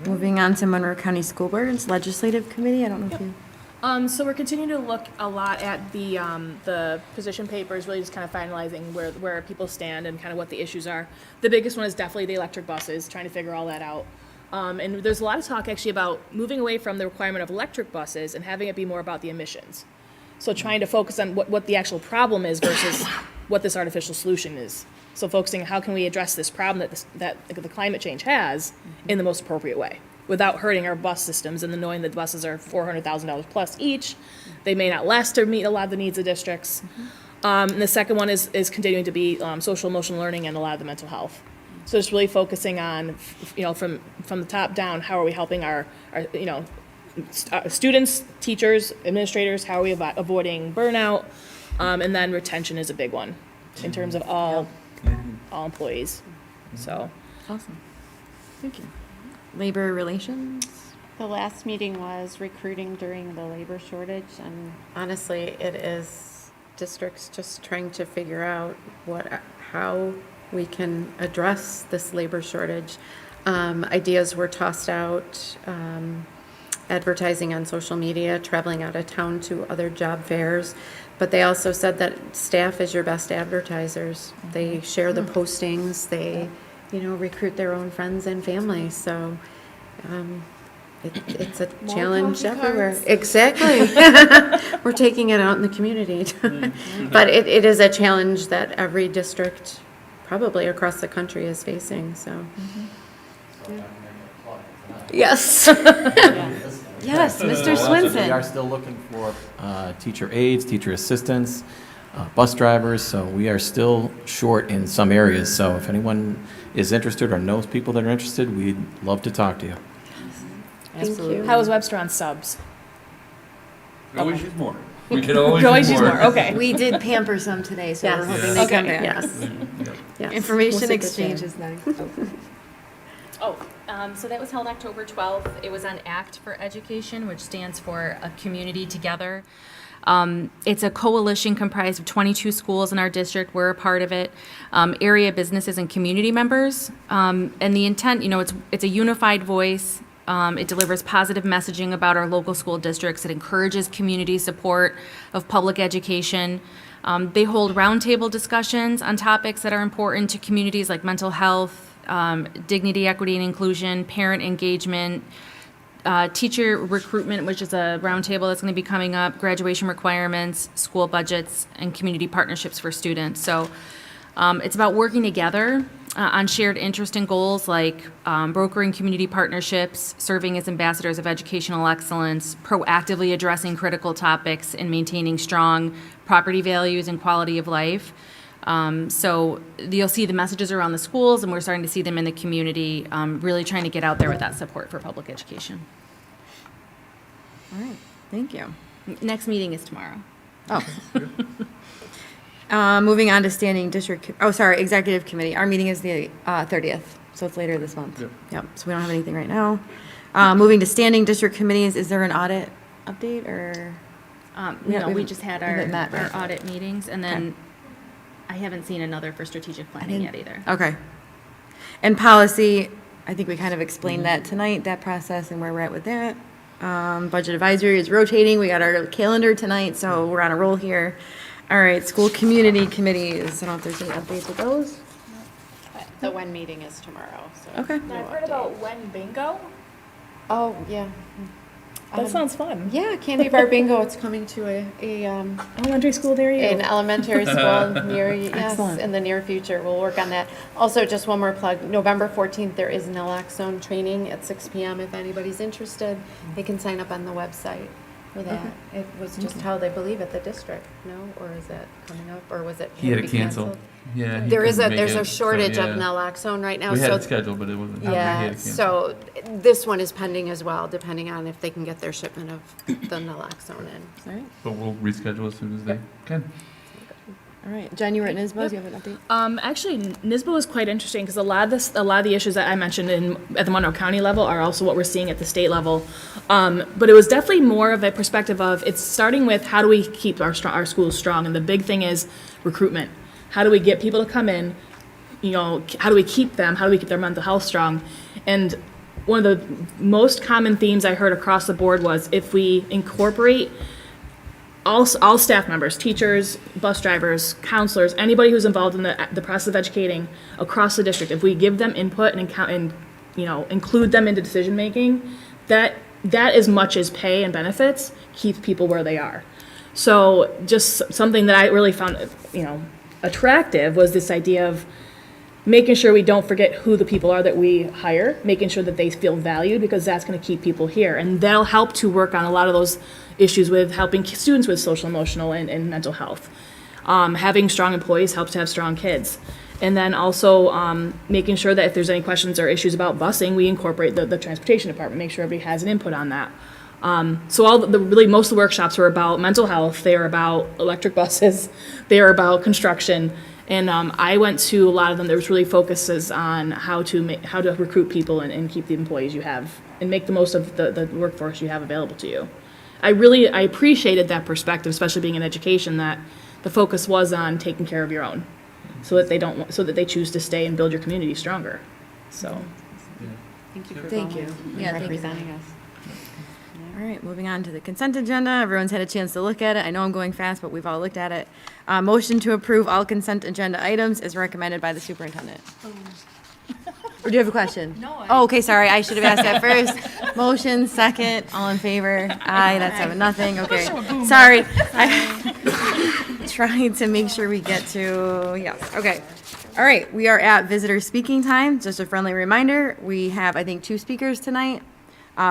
Moving on to Monroe County School Board's Legislative Committee. I don't know if you. So we're continuing to look a lot at the position papers, really just kind of finalizing where people stand and kind of what the issues are. The biggest one is definitely the electric buses, trying to figure all that out. And there's a lot of talk actually about moving away from the requirement of electric buses and having it be more about the emissions. So trying to focus on what the actual problem is versus what this artificial solution is. So focusing on how can we address this problem that the climate change has in the most appropriate way, without hurting our bus systems and the knowing that buses are $400,000 plus each. They may not last to meet a lot of the needs of districts. And the second one is continuing to be social emotional learning and a lot of the mental health. So just really focusing on, from the top down, how are we helping our students, teachers, administrators, how are we avoiding burnout? And then retention is a big one in terms of all employees. So. Awesome. Thank you. Labor relations? The last meeting was recruiting during the labor shortage, and honestly, it is districts just trying to figure out how we can address this labor shortage. Ideas were tossed out, advertising on social media, traveling out of town to other job fairs, but they also said that staff is your best advertisers. They share the postings, they recruit their own friends and family. So it's a challenge everywhere. cards. Exactly. We're taking it out in the community. But it is a challenge that every district, probably across the country, is facing. So. Yes. Yes, Mr. We are Swinson. still looking for teacher aides, teacher assistants, bus drivers, so we are still short in some areas. So if anyone is interested or knows people that are interested, we'd love to talk to you. Thank you. How is Webster on subs? Always use more. We can always Always use use more, okay. We did pamper some today, so we're Yes. hoping they come Okay. back. Yes. Yes. Information We'll sit exchange there. is nice. So that was held October 12th. It was on ACT for Education, which stands for A Community Together. It's a coalition comprised of 22 schools in our district. We're a part of it. Area businesses and community members. And the intent, it's a unified voice. It delivers positive messaging about our local school districts. It encourages community support of public education. They hold roundtable discussions on topics that are important to communities like mental health, dignity, equity, and inclusion, parent engagement, teacher recruitment, which is a roundtable that's going to be coming up, graduation requirements, school budgets, and community partnerships for students. So it's about working together on shared interest and goals like brokering community partnerships, serving as ambassadors of educational excellence, proactively addressing critical topics, and maintaining strong property values and quality of life. So you'll see the messages around the schools, and we're starting to see them in the community, really trying to get out there with that support for public education. All right, thank you. Next meeting is tomorrow. Oh. Moving on to executive committee. Our meeting is the 30th, so it's later this month. Yep, so we don't have anything right now. Moving to standing district committees, is there an audit update or? We just had our met, right? audit meetings, and then Okay. I haven't seen another for strategic planning yet either. Okay. And policy, I think we kind of explained that tonight, that process and where we're at with that. Budget advisory is rotating. We got our calendar tonight, so we're on a roll here. All right, school community committees. I don't know if there's any updates with those. The one meeting is tomorrow, so. Okay. I've heard about when bingo. Oh, yeah. That sounds fun. Yeah, Candy Bar Bingo, it's coming to a elementary school near you. An elementary school near you, yes, Excellent. in the near future. We'll work on that. Also, just one more plug, November 14th, there is naloxone training at 6 p.m. If anybody's interested, they can sign up on the website. for that. It was just how they believe it, the district, no? Or is it coming up, or was it? He had to to be cancel. canceled? Yeah. he There's couldn't make a it, shortage so, of yeah. naloxone right now. We had so it scheduled, but it wasn't. he Yeah, had to cancel. so this one is pending as well, depending on if they can get their shipment of the naloxone in. All right. But we'll reschedule as soon as they can. All right, Jen, you were at NISBA, do you have an update? Actually, NISBA was quite interesting because a lot of the issues that I mentioned at the Monroe County level are also what we're seeing at the state level. But it was definitely more of a perspective of it's starting with how do we keep our schools strong, and the big thing is recruitment. How do we get people to come in? You know, how do we keep them? How do we keep their mental health strong? And one of the most common themes I heard across the board was if we incorporate all staff members, teachers, bus drivers, counselors, anybody who's involved in the process of educating across the district, if we give them input and include them into decision making, that as much as pay and benefits keeps people where they are. So just something that I really found attractive was this idea of making sure we don't forget who the people are that we hire, making sure that they feel valued, because that's going to keep people here. And that'll help to work on a lot of those issues with helping students with social, emotional, and mental health. Having strong employees helps to have strong kids. And then also making sure that if there's any questions or issues about busing, we incorporate the transportation department, make sure everybody has an input on that. So most of the workshops were about mental health, they were about electric buses, they were about construction. And I went to a lot of them. There was really focuses on how to recruit people and keep the employees you have and make the most of the workforce you have available to you. I appreciated that perspective, especially being in education, that the focus was on taking care of your own, so that they choose to stay and build your community stronger. So, Thank you for Thank you. Yeah, thank you. representing us. All right, moving on to the consent agenda. Everyone's had a chance to look at it. I know I'm going fast, but we've all looked at it. Motion to approve all consent agenda items is recommended by the superintendent. Or do you have a question? No. Oh, okay, sorry, I should have asked that first. Motion, second, all in favor? Aye, that's 7-0, okay. Sorry. I'm trying to make sure we get to, yes, okay. All right, we are at visitor speaking time. Just a friendly reminder, we have, I think, 2 speakers tonight.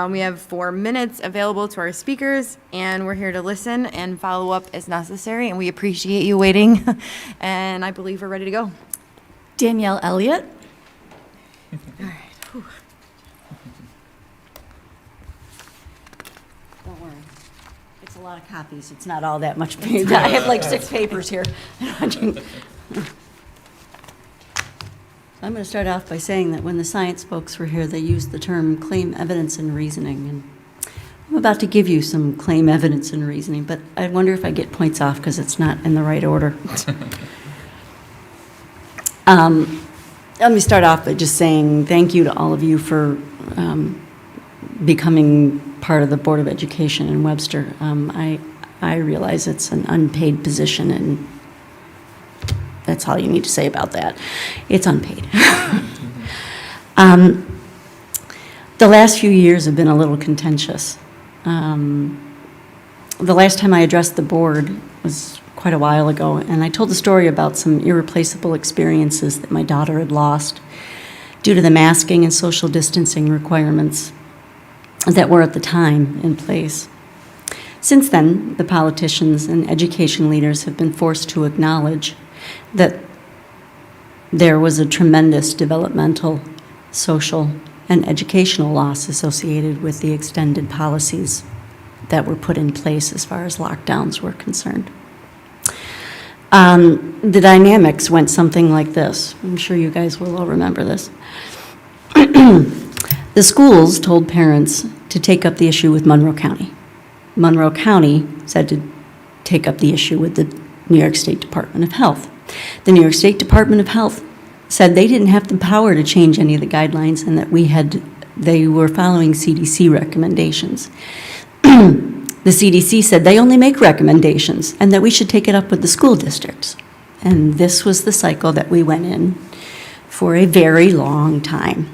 We have 4 minutes available to our speakers, and we're here to listen and follow up as necessary, and we appreciate you waiting, and I believe we're ready to go. Danielle Elliott. All right. Whew. Don't worry. It's a lot of copies. It's not all that much. I have like 6 papers here. I'm going to start off by saying that when the science folks were here, they used the term claim, evidence, and reasoning. And I'm about to give you some claim, evidence, and reasoning, but I wonder if I get points off because it's not in the right order. Let me start off by just saying thank you to all of you for becoming part of the Board of Education in Webster. I realize it's an unpaid position, and that's all you need to say about that. It's unpaid. The last few years have been a little contentious. The last time I addressed the board was quite a while ago, and I told a story about some irreplaceable experiences that my daughter had lost due to the masking and social distancing requirements that were at the time in place. Since then, the politicians and education leaders have been forced to acknowledge that there was a tremendous developmental, social, and educational loss associated with the extended policies that were put in place as far as lockdowns were concerned. The dynamics went something like this. I'm sure you guys will all remember this. The schools told parents to take up the issue with Monroe County. Monroe County said to take up the issue with the New York State Department of Health. The New York State Department of Health said they didn't have the power to change any of the guidelines and that they were following CDC recommendations. The CDC said they only make recommendations and that we should take it up with the school districts. And this was the cycle that we went in for a very long time.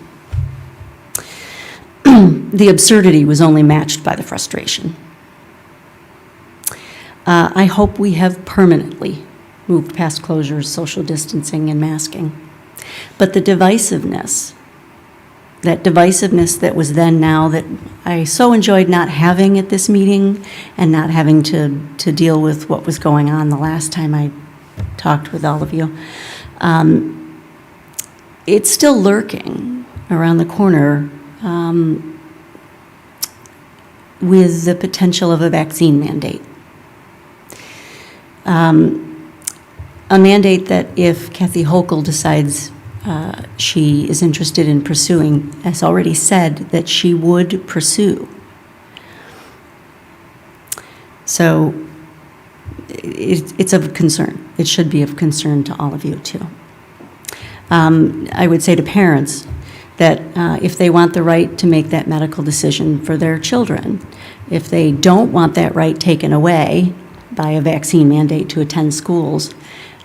The absurdity was only matched by the frustration. I hope we have permanently moved past closures, social distancing, and masking. But the divisiveness that divisiveness that was then now that I so enjoyed not having at this meeting and not having to deal with what was going on the last time I talked with all of you. It's still lurking around the corner with the potential of a vaccine mandate. A mandate that if Kathy Hochul decides she is interested in pursuing, has already said that she would pursue. So it's of concern. It should be of concern to all of you too. I would say to parents that if they want the right to make that medical decision for their children, if they don't want that right taken away by a vaccine mandate to attend schools,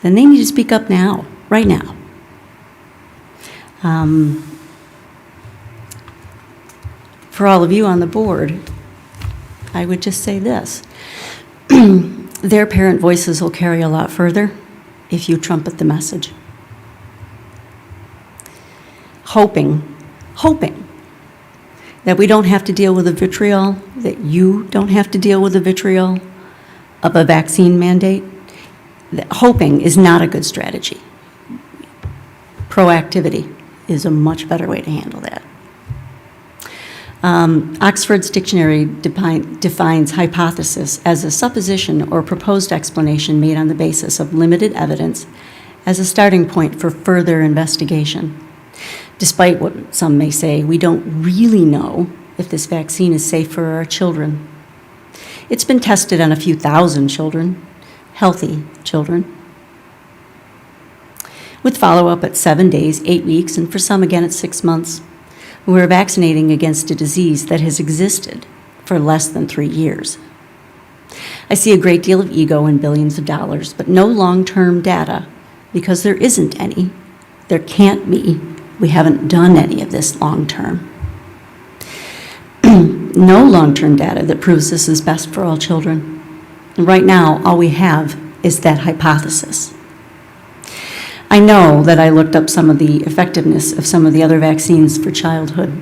then they need to speak up now, right now. For all of you on the board, I would just say this. Their parent voices will carry a lot further if you trumpet the message. Hoping that we don't have to deal with the vitriol, that you don't have to deal with the vitriol of a vaccine mandate. Hoping is not a good strategy. Proactivity is a much better way to handle that. Oxford's dictionary defines hypothesis as a supposition or proposed explanation made on the basis of limited evidence as a starting point for further investigation. Despite what some may say, we don't really know if this vaccine is safe for our children. It's been tested on a few thousand children, healthy children, with follow-up at 7 days, 8 weeks, and for some again at 6 months. We're vaccinating against a disease that has existed for less than 3 years. I see a great deal of ego and billions of dollars, but no long-term data, because there isn't any. There can't be. We haven't done any of this long-term. No long-term data that proves this is best for all children. And right now, all we have is that hypothesis. I know that I looked up some of the effectiveness of some of the other vaccines for childhood.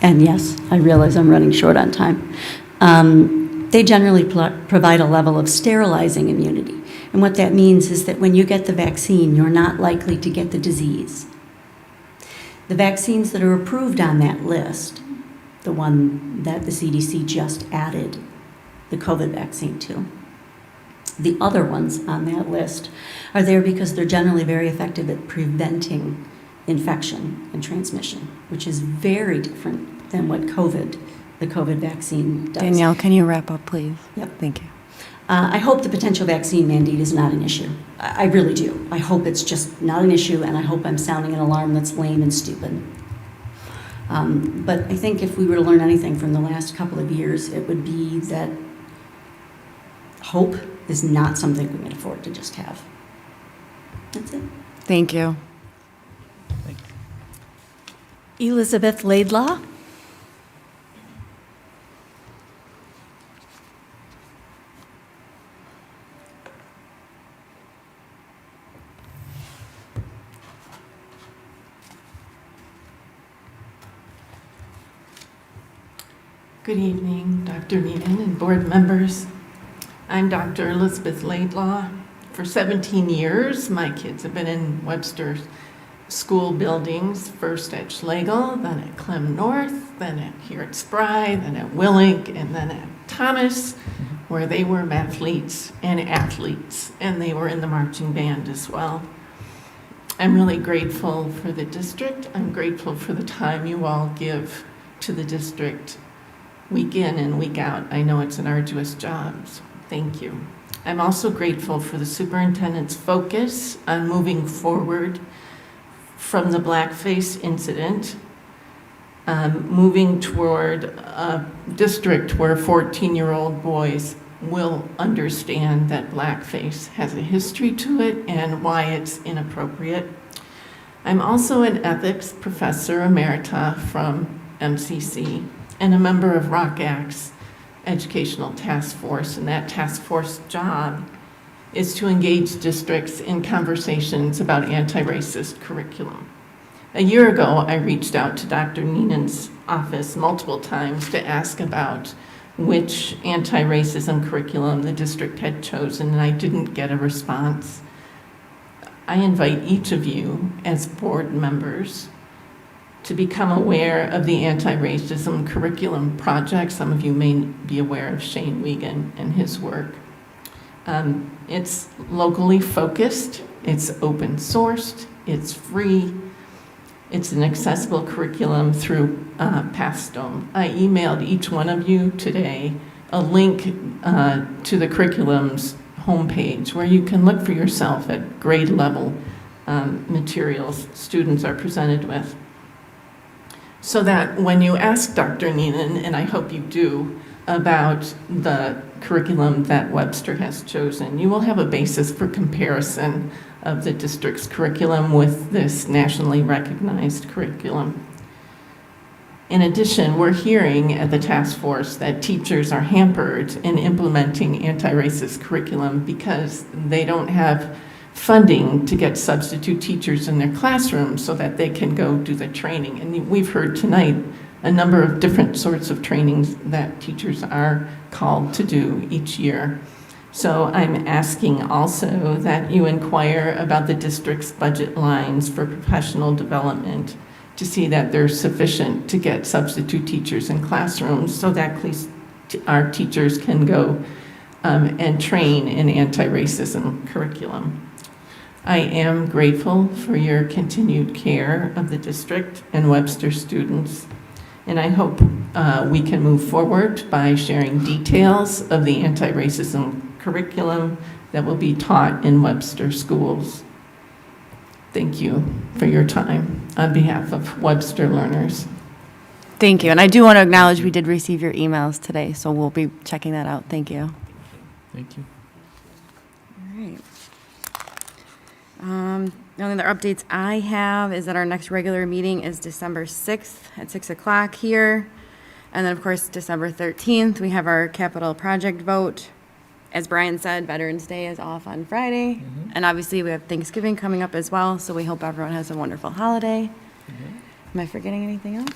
And yes, I realize I'm running short on time. They generally provide a level of sterilizing immunity. And what that means is that when you get the vaccine, you're not likely to get the disease. The vaccines that are approved on that list, the one that the CDC just added the COVID vaccine to, the other ones on that list are there because they're generally very effective at preventing infection and transmission, which is very different than what the COVID vaccine does. Danielle, can you wrap up, please? Yep. Thank you. I hope the potential vaccine mandate is not an issue. I really do. I hope it's just not an issue, and I hope I'm sounding an alarm that's lame and stupid. But I think if we were to learn anything from the last couple of years, it would be that hope is not something we can afford to just have. That's it. Thank you. Elizabeth Laidlaw. Good evening, Dr. Neenan and board members. I'm Dr. Elizabeth Laidlaw. For 17 years, my kids have been in Webster school buildings, first at Schlegel, then at Clem North, then here at Spry, then at Willink, and then at Thomas, where they were mathletes and athletes, and they were in the marching band as well. I'm really grateful for the district. I'm grateful for the time you all give to the district week in and week out. I know it's an arduous job, so thank you. I'm also grateful for the superintendent's focus on moving forward from the blackface incident, moving toward a district where 14-year-old boys will understand that blackface has a history to it and why it's inappropriate. I'm also an ethics professor emerita from MCC and a member of ROCAC's Educational Task Force, and that task force job is to engage districts in conversations about anti-racist curriculum. A year ago, I reached out to Dr. Neenan's office multiple times to ask about which anti-racism curriculum the district had chosen, and I didn't get a response. I invite each of you as board members to become aware of the anti-racism curriculum project. Some of you may be aware of Shane Wiegand and his work. It's locally focused, it's open sourced, it's free, it's an accessible curriculum through Pathstone. I emailed each one of you today a link to the curriculum's homepage where you can look for yourself at grade level materials students are presented with. So that when you ask Dr. Neenan, and I hope you do, about the curriculum that Webster has chosen, you will have a basis for comparison of the district's curriculum with this nationally recognized curriculum. In addition, we're hearing at the task force that teachers are hampered in implementing anti-racist curriculum because they don't have funding to get substitute teachers in their classrooms so that they can go do the training. And we've heard tonight a number of different sorts of trainings that teachers are called to do each year. So I'm asking also that you inquire about the district's budget lines for professional development to see that they're sufficient to get substitute teachers in classrooms so that our teachers can go and train in anti-racism curriculum. I am grateful for your continued care of the district and Webster students, and I hope we can move forward by sharing details of the anti-racism curriculum that will be taught in Webster schools. Thank you for your time on behalf of Webster learners. Thank you. And I do want to acknowledge we did receive your emails today, so we'll be checking that out. Thank you. Thank you. All right. The only other updates I have is that our next regular meeting is December 6th at 6 o'clock here. And then, of course, December 13th, we have our capital project vote. As Brian said, Veterans Day is off on Friday. And obviously, we have Thanksgiving coming up as well, so we hope everyone has a wonderful holiday. Am I forgetting anything else?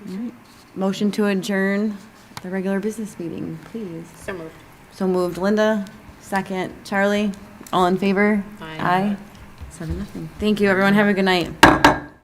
All right. Motion to adjourn the regular business meeting, please. So moved. So moved, Linda. Second, Charlie. All in favor? Aye. Aye. 7-0. Thank you, everyone. Have a good night.